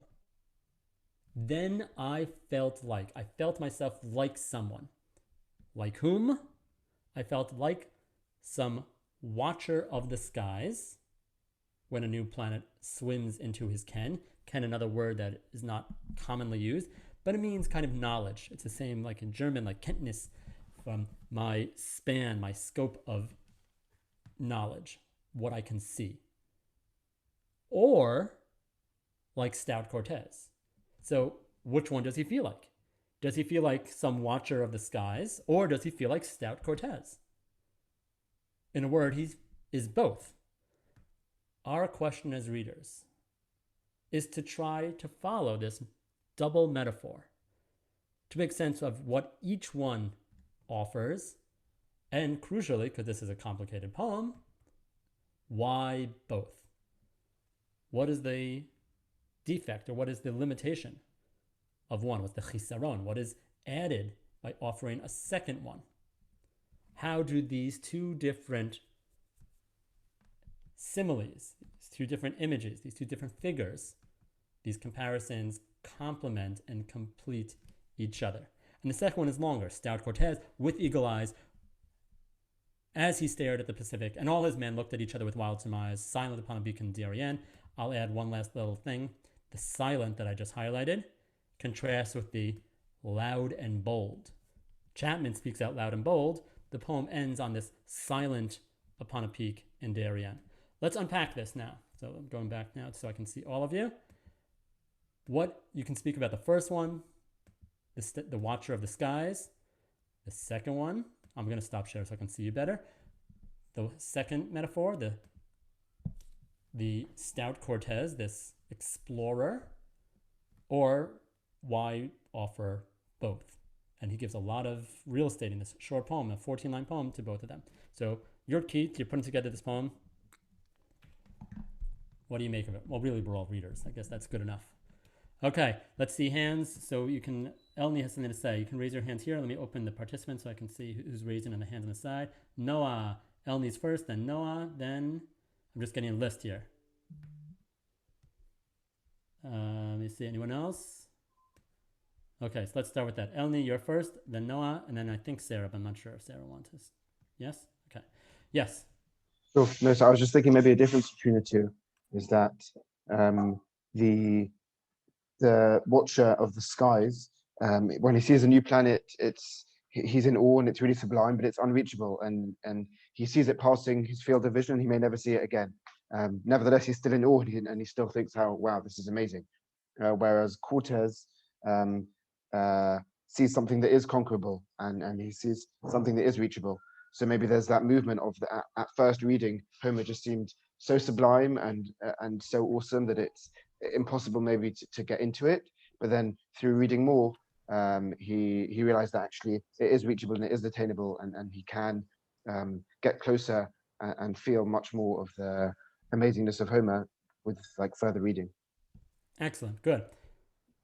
Then I felt myself like someone. Like whom? I felt like some watcher of the skies when a new planet swims into his ken. Ken, another word that is not commonly used, but it means kind of knowledge. It's the same like in German, like Kenntnis, from my span, my scope of knowledge, what I can see. Or like stout Cortez. So which one does he feel like? Does he feel like some watcher of the skies, or does he feel like stout Cortez? In a word, he is both. Our question as readers is to try to follow this double metaphor, to make sense of what each one offers, and crucially, because this is a complicated poem, why both? What is the defect, or what is the limitation of one? What's the chisaron? What is added by offering a second one? How do these 2 different similes, these 2 different images, these 2 different figures, these comparisons complement and complete each other? And the second one is longer. Stout Cortez with eagle eyes, as he stared at the Pacific, and all his men looked at each other with wild surmise, silent upon a beacon Darien. I'll add one last little thing. The silent that I just highlighted contrasts with the loud and bold. Chapman speaks out loud and bold. The poem ends on this silent upon a peak in Darien. Let's unpack this now. So I'm going back now so I can see all of you. What you can speak about the first one, the watcher of the skies. The second one, I'm going to stop share so I can see you better. The second metaphor, the stout Cortez, this explorer. Or why offer both? And he gives a lot of real estate in this short poem, a 14-line poem, to both of them. So you're putting together this poem. What do you make of it? Well, really, we're all readers. I guess that's good enough. Okay, let's see hands. So you can, Elni has something to say. You can raise your hands here. Let me open the participants so I can see who's raising and the hands on the side. Noah, Elni's first, then Noah, then I'm just getting a list here. Let me see, anyone else? Okay, so let's start with that. Elni, you're first, then Noah, and then I think Sarah, but I'm not sure if Sarah wants to. Yes? Okay. Yes. Sure. No, so I was just thinking maybe a difference between the 2 is that the watcher of the skies, when he sees a new planet, he's in awe and it's really sublime, but it's unreachable, and he sees it passing his field of vision. He may never see it again. Nevertheless, he's still in awe, and he still thinks, "How wow, this is amazing." Whereas Cortez sees something that is conquerable, and he sees something that is reachable. So maybe there's that movement of at first reading, Homer just seemed so sublime and so awesome that it's impossible maybe to get into it. But then through reading more, he realized that actually it is reachable and it is attainable, and he can get closer and feel much more of the amazingness of Homer with like further reading. Excellent, good.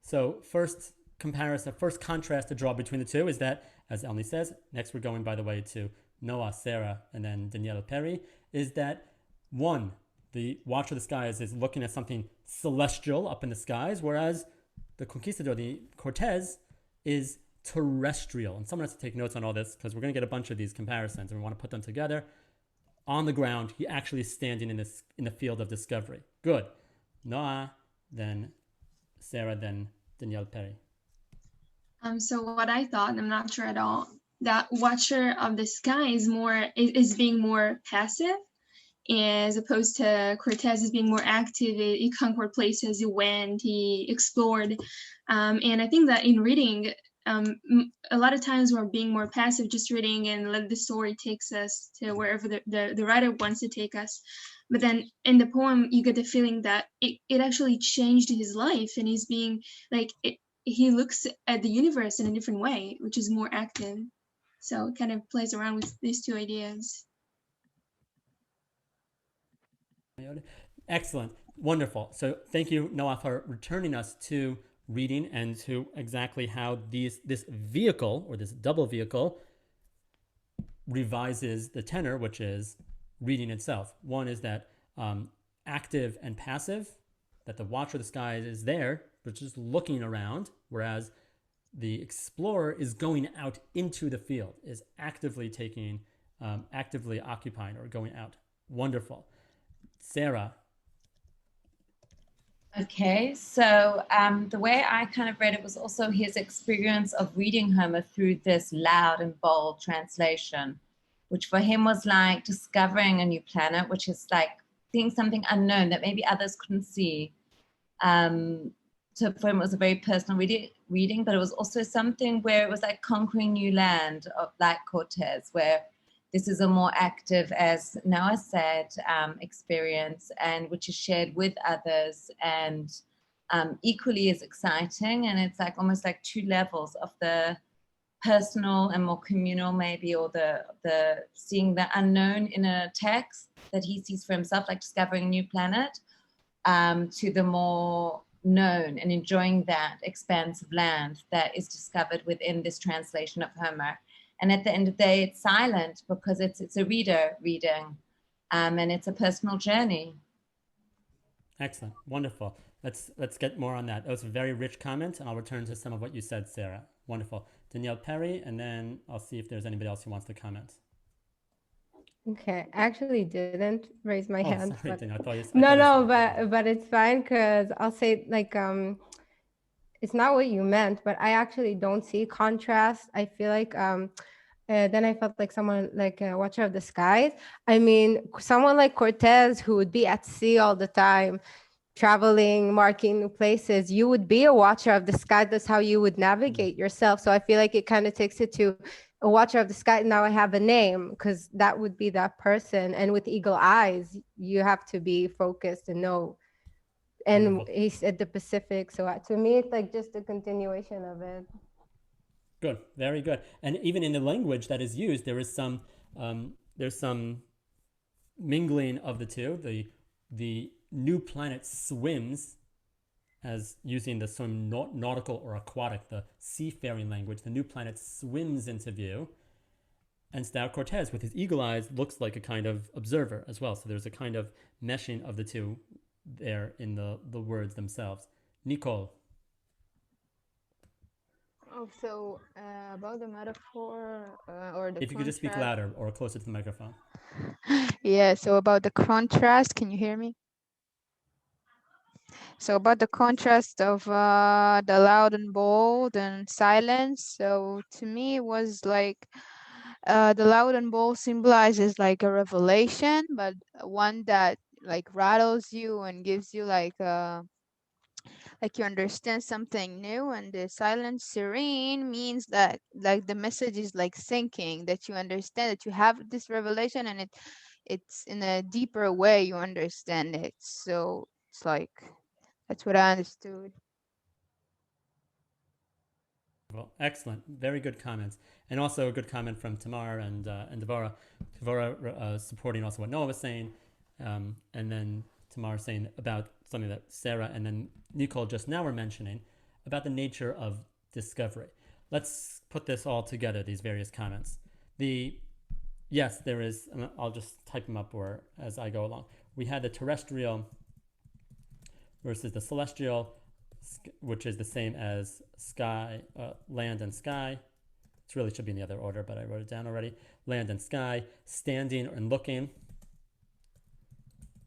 So first contrast to draw between the 2 is that, as Elni says, next we're going, by the way, to Noah, Sarah, and then Danielle Perry, is that one, the watcher of the skies is looking at something celestial up in the skies, whereas the conquistador, the Cortez, is terrestrial. And someone has to take notes on all this because we're going to get a bunch of these comparisons and we want to put them together. On the ground, he actually is standing in the field of discovery. Good. Noah, then Sarah, then Danielle Perry. So what I thought, and I'm not sure at all, that Watcher of the Sky is being more passive, as opposed to Cortez is being more active. He conquered places, he went, he explored, and I think that in reading, a lot of times we're being more passive, just reading and let the story takes us to wherever the writer wants to take us. But then in the poem, you get the feeling that it actually changed his life, and he's being like, he looks at the universe in a different way, which is more active. So it kind of plays around with these two ideas. Excellent. Wonderful. So thank you, Noah, for returning us to reading and to exactly how this vehicle or this double vehicle revises the tenor, which is reading itself. One is that active and passive, that the watcher of the sky is there, but just looking around, whereas the explorer is going out into the field, is actively taking, actively occupying or going out. Wonderful. Sarah. Okay, so the way I kind of read it was also his experience of reading Homer through this loud and bold translation, which for him was like discovering a new planet, which is like seeing something unknown that maybe others couldn't see. So for him, it was a very personal reading, but it was also something where it was like conquering new land, like Cortez, where this is a more active, as Noah said, experience, and which is shared with others, and equally as exciting. And it's like almost like two levels of the personal and more communal, maybe, or the seeing the unknown in a text that he sees for himself, like discovering a new planet, to the more known and enjoying that expanse of land that is discovered within this translation of Homer. And at the end of the day, it's silent because it's a reader reading, and it's a personal journey. Excellent. Wonderful. Let's get more on that. That was a very rich comment, and I'll return to some of what you said, Sarah. Wonderful. Danielle Perry, and then I'll see if there's anybody else who wants to comment. Okay, I actually didn't raise my hand. Sorry, but... Danielle, I thought you No, but it's fine because I'll say like it's not what you meant, but I actually don't see contrast. I feel like then I felt like someone like a watcher of the skies. I mean, someone like Cortez who would be at sea all the time, traveling, marking new places, you would be a watcher of the sky. That's how you would navigate yourself. So I feel like it kind of takes it to a watcher of the sky. Now I have a name because that would be that person. And with eagle eyes, you have to be focused and know. And Wonderful. he said the Pacific. So to me, it's like just a continuation of it. Good, very good. And even in the language that is used, there is some there's some mingling of the two. The new planet swims, as using the swim nautical or aquatic, the seafaring language. The new planet swims into view, and now Cortez, with his eagle eyes, looks like a kind of observer as well. So there's a kind of meshing of the two there in the words themselves. Nicole. Oh, so about the metaphor or the If you could just speak louder or closer to the microphone. Yeah, so about the contrast, can you hear me? So about the contrast of the loud and bold and silence. So to me, it was like the loud and bold symbolizes like a revelation, but one that like rattles you and gives you like you understand something new. And the silent serene means that like the message is like sinking, that you understand that you have this revelation, and it's in a deeper way you understand it. So it's like that's what I understood. Well, excellent. Very good comments. And also a good comment from Tamar and Devorah. Devorah supporting also what Noah was saying. And then Tamar saying about something that Sarah and then Nicole just now were mentioning about the nature of discovery. Let's put this all together, these various comments. Yes, there is, and I'll just type them up or as I go along. We had the terrestrial versus the celestial, which is the same as sky, land and sky. It really should be in the other order, but I wrote it down already. Land and sky, standing and looking,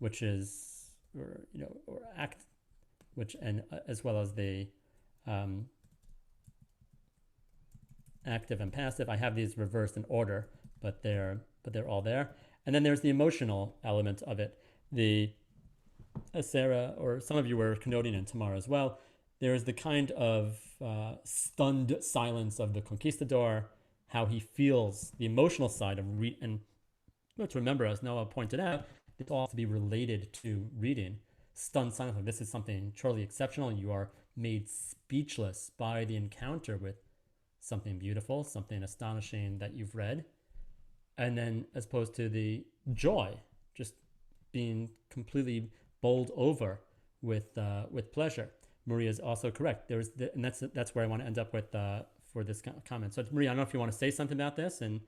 which is, or act, which, and as well as the active and passive. I have these reversed in order, but they're all there. And then there's the emotional element of it. As Sarah or some of you were connoting in Tamar as well, there is the kind of stunned silence of the conquistador, how he feels the emotional side of and let's remember, as Noah pointed out, it's all to be related to reading. Stunned silence, like this is something truly exceptional. You are made speechless by the encounter with something beautiful, something astonishing that you've read, and then as opposed to the joy, just being completely bowled over with pleasure. Maria is also correct. And that's where I want to end up with for this comment. So Maria, I don't know if you want to say something about this, and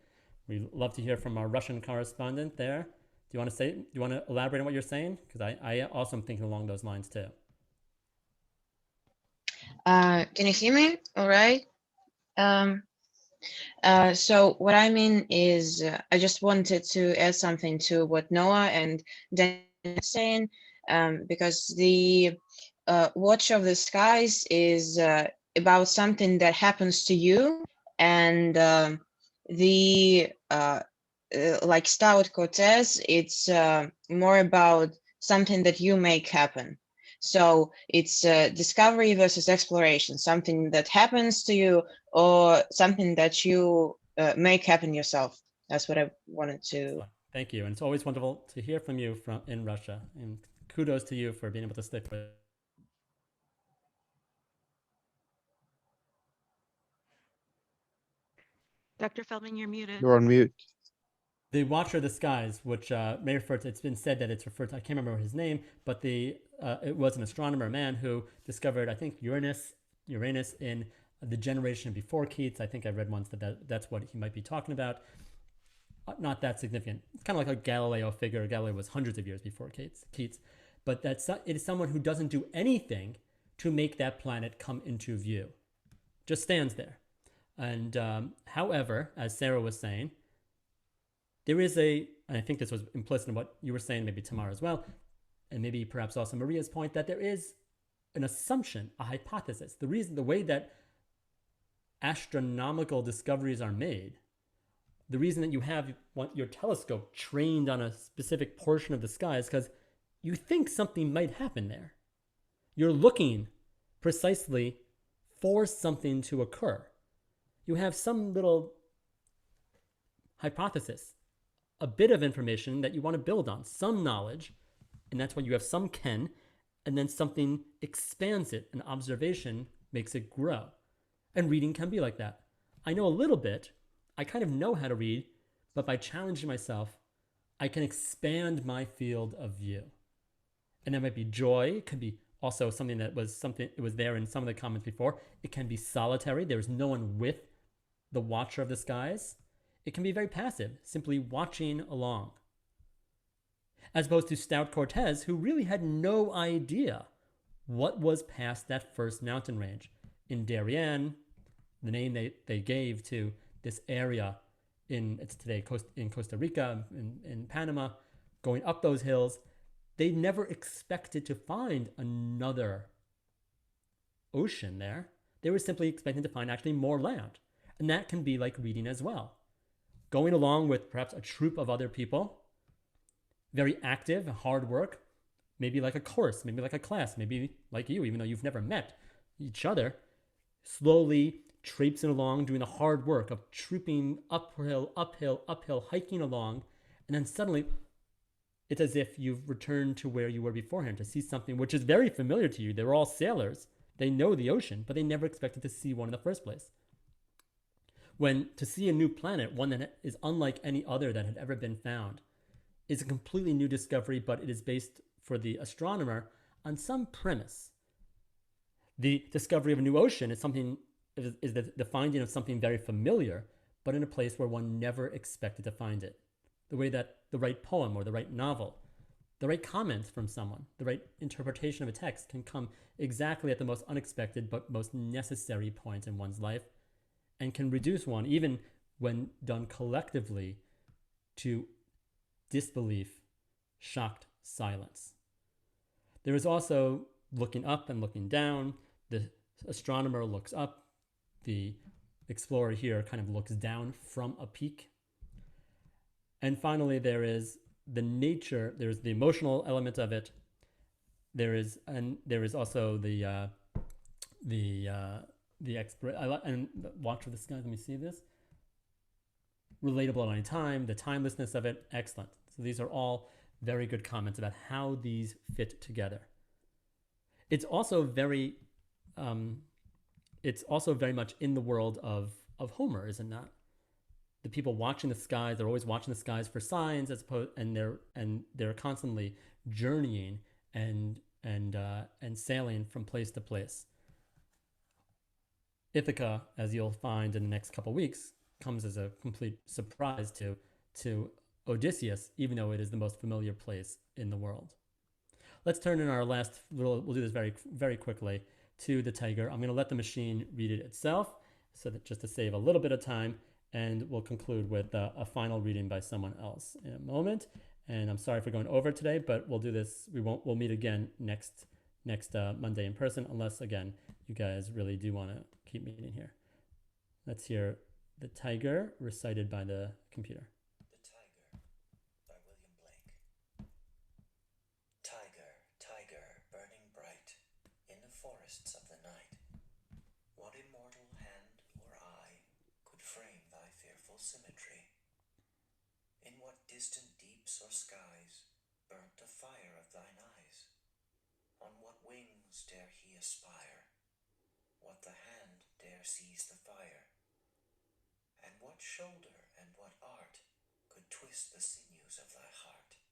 we'd love to hear from our Russian correspondent there. Do you want to elaborate on what you're saying? Because I also am thinking along those lines too. Can you hear me? All right. So what I mean is, I just wanted to add something to what Noah and Dan are saying, because the Watch of the Skies is about something that happens to you, and like Stout Cortez, it's more about something that you make happen. So it's discovery versus exploration, something that happens to you or something that you make happen yourself. That's what I wanted to. Thank you. And it's always wonderful to hear from you in Russia. And kudos to you for being able to stick with. Dr. Feldman, you're muted. You're on mute. The Watcher of the Skies, which may refer to, it's been said that it's referred to, I can't remember his name, but it was an astronomer, a man who discovered, I think, Uranus in the generation before Keats. I think I read once that's what he might be talking about. Not that significant. It's kind of like a Galileo figure. Galileo was hundreds of years before Keats. But it is someone who doesn't do anything to make that planet come into view. Just stands there. And however, as Sarah was saying, there is and I think this was implicit in what you were saying, maybe Tamara as well, and maybe perhaps also Maria's point, that there is an assumption, a hypothesis. The way that astronomical discoveries are made, the reason that you have your telescope trained on a specific portion of the sky is because you think something might happen there. You're looking precisely for something to occur. You have some little hypothesis, a bit of information that you want to build on, some knowledge, and that's when you have some ken, and then something expands it. An observation makes it grow. And reading can be like that. I know a little bit. I kind of know how to read, but by challenging myself, I can expand my field of view. And that might be joy. It could be also something it was there in some of the comments before. It can be solitary. There's no one with the Watcher of the Skies. It can be very passive, simply watching along. As opposed to Stout Cortez, who really had no idea what was past that first mountain range. In Darien, the name they gave to this area in Costa Rica, in Panama, going up those hills, they never expected to find another ocean there. They were simply expecting to find actually more land. And that can be like reading as well. Going along with perhaps a troop of other people, very active, hard work, maybe like a course, maybe like a class, maybe like you, even though you've never met each other, slowly traipsing along, doing the hard work of trooping uphill, hiking along, and then suddenly it's as if you've returned to where you were beforehand to see something which is very familiar to you. They were all sailors. They know the ocean, but they never expected to see one in the first place. When to see a new planet, one that is unlike any other that had ever been found, is a completely new discovery, but it is based for the astronomer on some premise. The discovery of a new ocean is the finding of something very familiar, but in a place where one never expected to find it. The way that the right poem or the right novel, the right comment from someone, the right interpretation of a text can come exactly at the most unexpected but most necessary point in one's life, and can reduce one, even when done collectively, to disbelief, shocked silence. There is also looking up and looking down. The astronomer looks up. The explorer here kind of looks down from a peak. And finally, there is the nature, there's the emotional element of it. There is also the expert, and Watch of the Skies, let me see this. Relatable at any time, the timelessness of it, excellent. So these are all very good comments about how these fit together. It's also very it's also very much in the world of Homer, is it not? The people watching the skies, they're always watching the skies for signs, as opposed, and they're constantly journeying and sailing from place to place. Ithaca, as you'll find in the next couple of weeks, comes as a complete surprise to Odysseus, even though it is the most familiar place in the world. Let's turn in our last little, we'll do this very, very quickly, to the tiger. I'm going to let the machine read it itself, so that just to save a little bit of time, and we'll conclude with a final reading by someone else in a moment. And I'm sorry for going over today, but we'll do this. We'll meet again next Monday in person, unless again you guys really do want to keep meeting here. Let's hear The Tiger recited by the computer. The Tiger by William Blake. Tiger, tiger, burning bright in the forests of the night, what immortal hand or eye could frame thy fearful symmetry? In what distant deeps or skies burnt the fire of thine eyes? On what wings dare he aspire? What the hand dare seize the fire? And what shoulder and what art could twist the sinews of thy heart?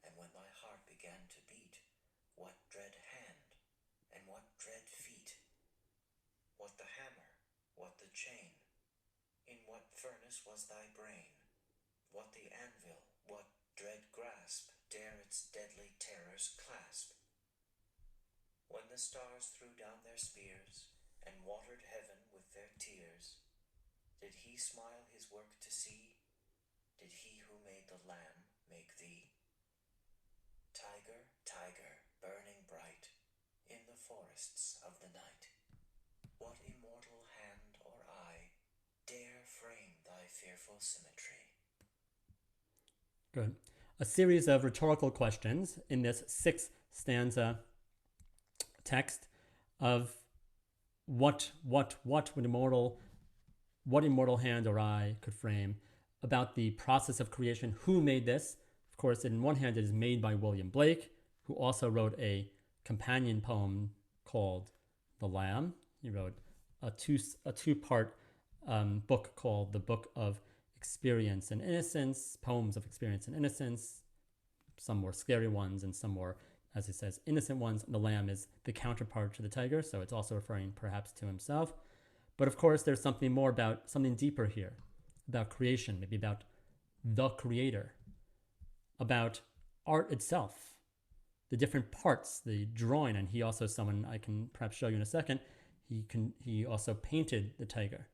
And when thy heart began to beat, what dread hand and what dread feet? What the hammer, what the chain? In what furnace was thy brain? What the anvil, what dread grasp dare its deadly terrors clasp? When the stars threw down their spears and watered heaven with their tears, did he smile his work to see? Did he who made the lamb make thee? Tiger, tiger, burning bright in the forests of the night, what immortal hand or eye dare frame thy fearful symmetry? Good. A series of rhetorical questions in this 6th stanza text of what immortal hand or eye could frame, about the process of creation. Who made this? Of course, in one hand, it is made by William Blake, who also wrote a companion poem called The Lamb. He wrote a two-part book called The Book of Experience and Innocence, Poems of Experience and Innocence. Some more scary ones and some more, as he says, innocent ones. The lamb is the counterpart to the tiger, so it's also referring perhaps to himself. But of course, there's something more about, something deeper here, about creation, maybe about the creator, about art itself, the different parts, the drawing. And he also, someone I can perhaps show you in a second, he also painted the tiger.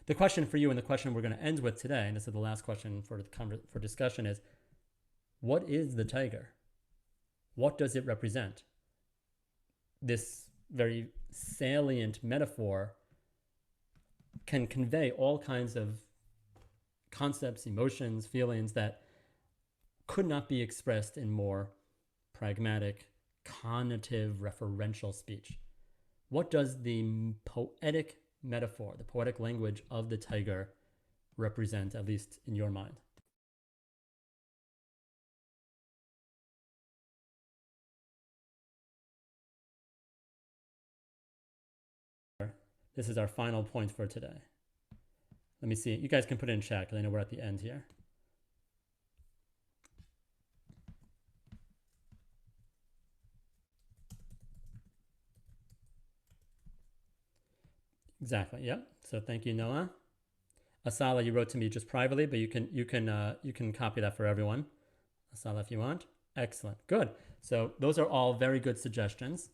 The question for you, and the question we're going to end with today, and this is the last question for discussion, is what is the tiger? What does it represent? This very salient metaphor can convey all kinds of concepts, emotions, feelings that could not be expressed in more pragmatic, cognitive, referential speech. What does the poetic metaphor, the poetic language of the tiger represent, at least in your mind? This is our final point for today. Let me see. You guys can put it in chat because I know we're at the end here. Exactly. Yep. So thank you, Noah. Asala, you wrote to me just privately, but you can copy that for everyone. Asala, if you want. Excellent. Good. So those are all very good suggestions.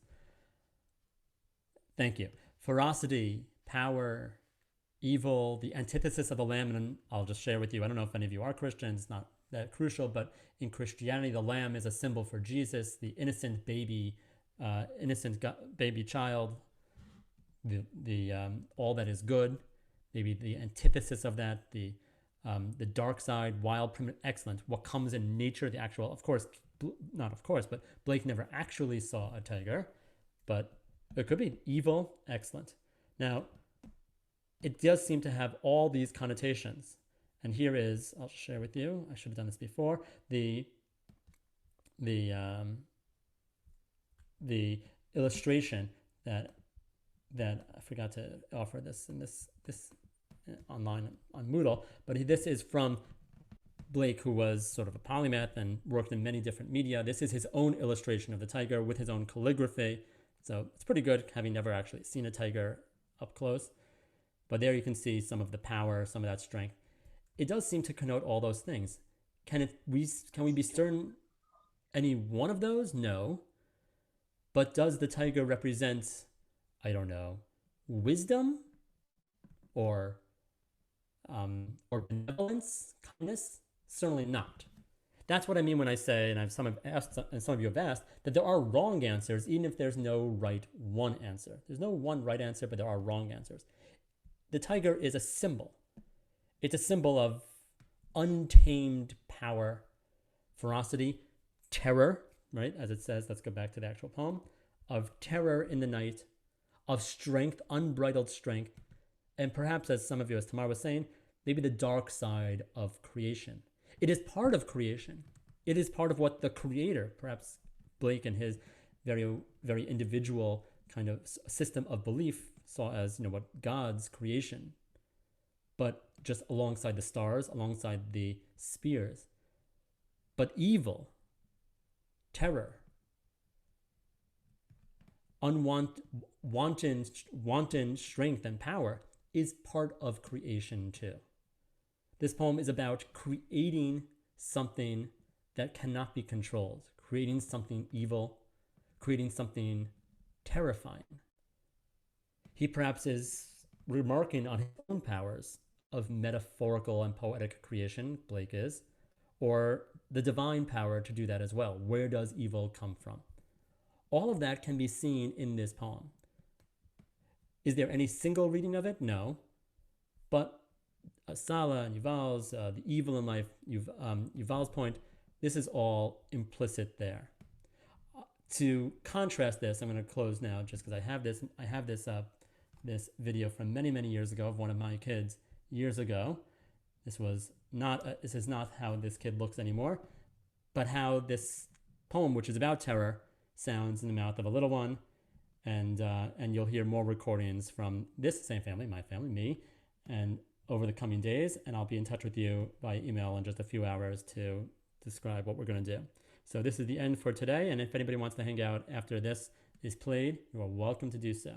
Thank you. Ferocity, power, evil, the antithesis of the lamb. And I'll just share with you, I don't know if any of you are Christians, not that crucial, but in Christianity, the lamb is a symbol for Jesus, the innocent baby child, the all that is good, maybe the antithesis of that, the dark side, wild, primitive, excellent, what comes in nature, the actual, but Blake never actually saw a tiger, but it could be evil, excellent. Now, it does seem to have all these connotations. And here is, I'll share with you, I should have done this before, the illustration that that I forgot to offer this in this online on Moodle, but this is from Blake, who was sort of a polymath and worked in many different media. This is his own illustration of the tiger with his own calligraphy. So it's pretty good, having never actually seen a tiger up close. But there you can see some of the power, some of that strength. It does seem to connote all those things. Can we be certain any one of those? No. But does the tiger represent, I don't know, wisdom or benevolence, kindness? Certainly not. That's what I mean when I say, and some of you have asked, that there are wrong answers, even if there's no right one answer. There's no one right answer, but there are wrong answers. The tiger is a symbol. It's a symbol of untamed power, ferocity, terror, right? As it says, let's go back to the actual poem, of terror in the night, of strength, unbridled strength, and perhaps, as some of you, as Tamar was saying, maybe the dark side of creation. It is part of creation. It is part of what the creator, perhaps Blake and his very, very individual kind of system of belief saw as, what God's creation, but just alongside the stars, alongside the spears. But evil, terror, wanton strength and power is part of creation too. This poem is about creating something that cannot be controlled, creating something evil, creating something terrifying. He perhaps is remarking on his own powers of metaphorical and poetic creation, Blake is, or the divine power to do that as well. Where does evil come from? All of that can be seen in this poem. Is there any single reading of it? No. But Sala and Yuval's, the evil in life, Yuval's point, this is all implicit there. To contrast this, I'm going to close now just because I have this video from many, many years ago of one of my kids years ago. This is not how this kid looks anymore, but how this poem, which is about terror, sounds in the mouth of a little one. And you'll hear more recordings from this same family, my family, me, and over the coming days. And I'll be in touch with you by email in just a few hours to describe what we're going to do. So this is the end for today. And if anybody wants to hang out after this is played, you are welcome to do so.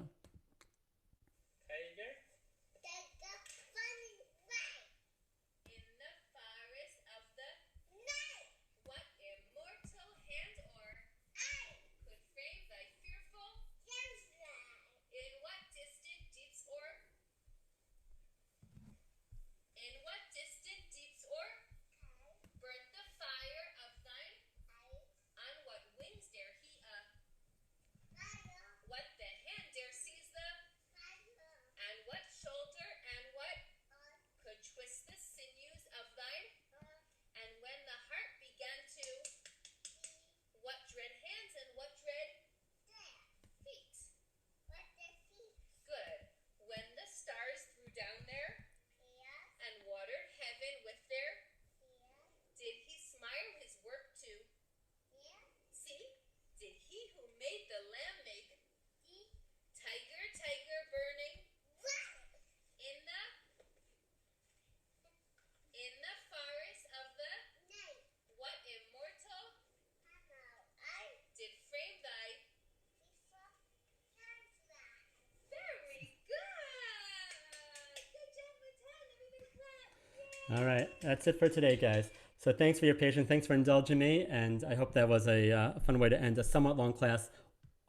All right, that's it for today, guys. So thanks for your patience. Thanks for indulging me. And I hope that was a fun way to end a somewhat long class.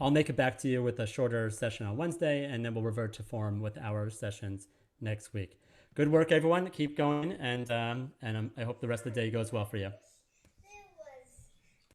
I'll make it back to you with a shorter session on Wednesday, and then we'll revert to form with our sessions next week. Good work, everyone. Keep going. And I hope the rest of the day goes well for you.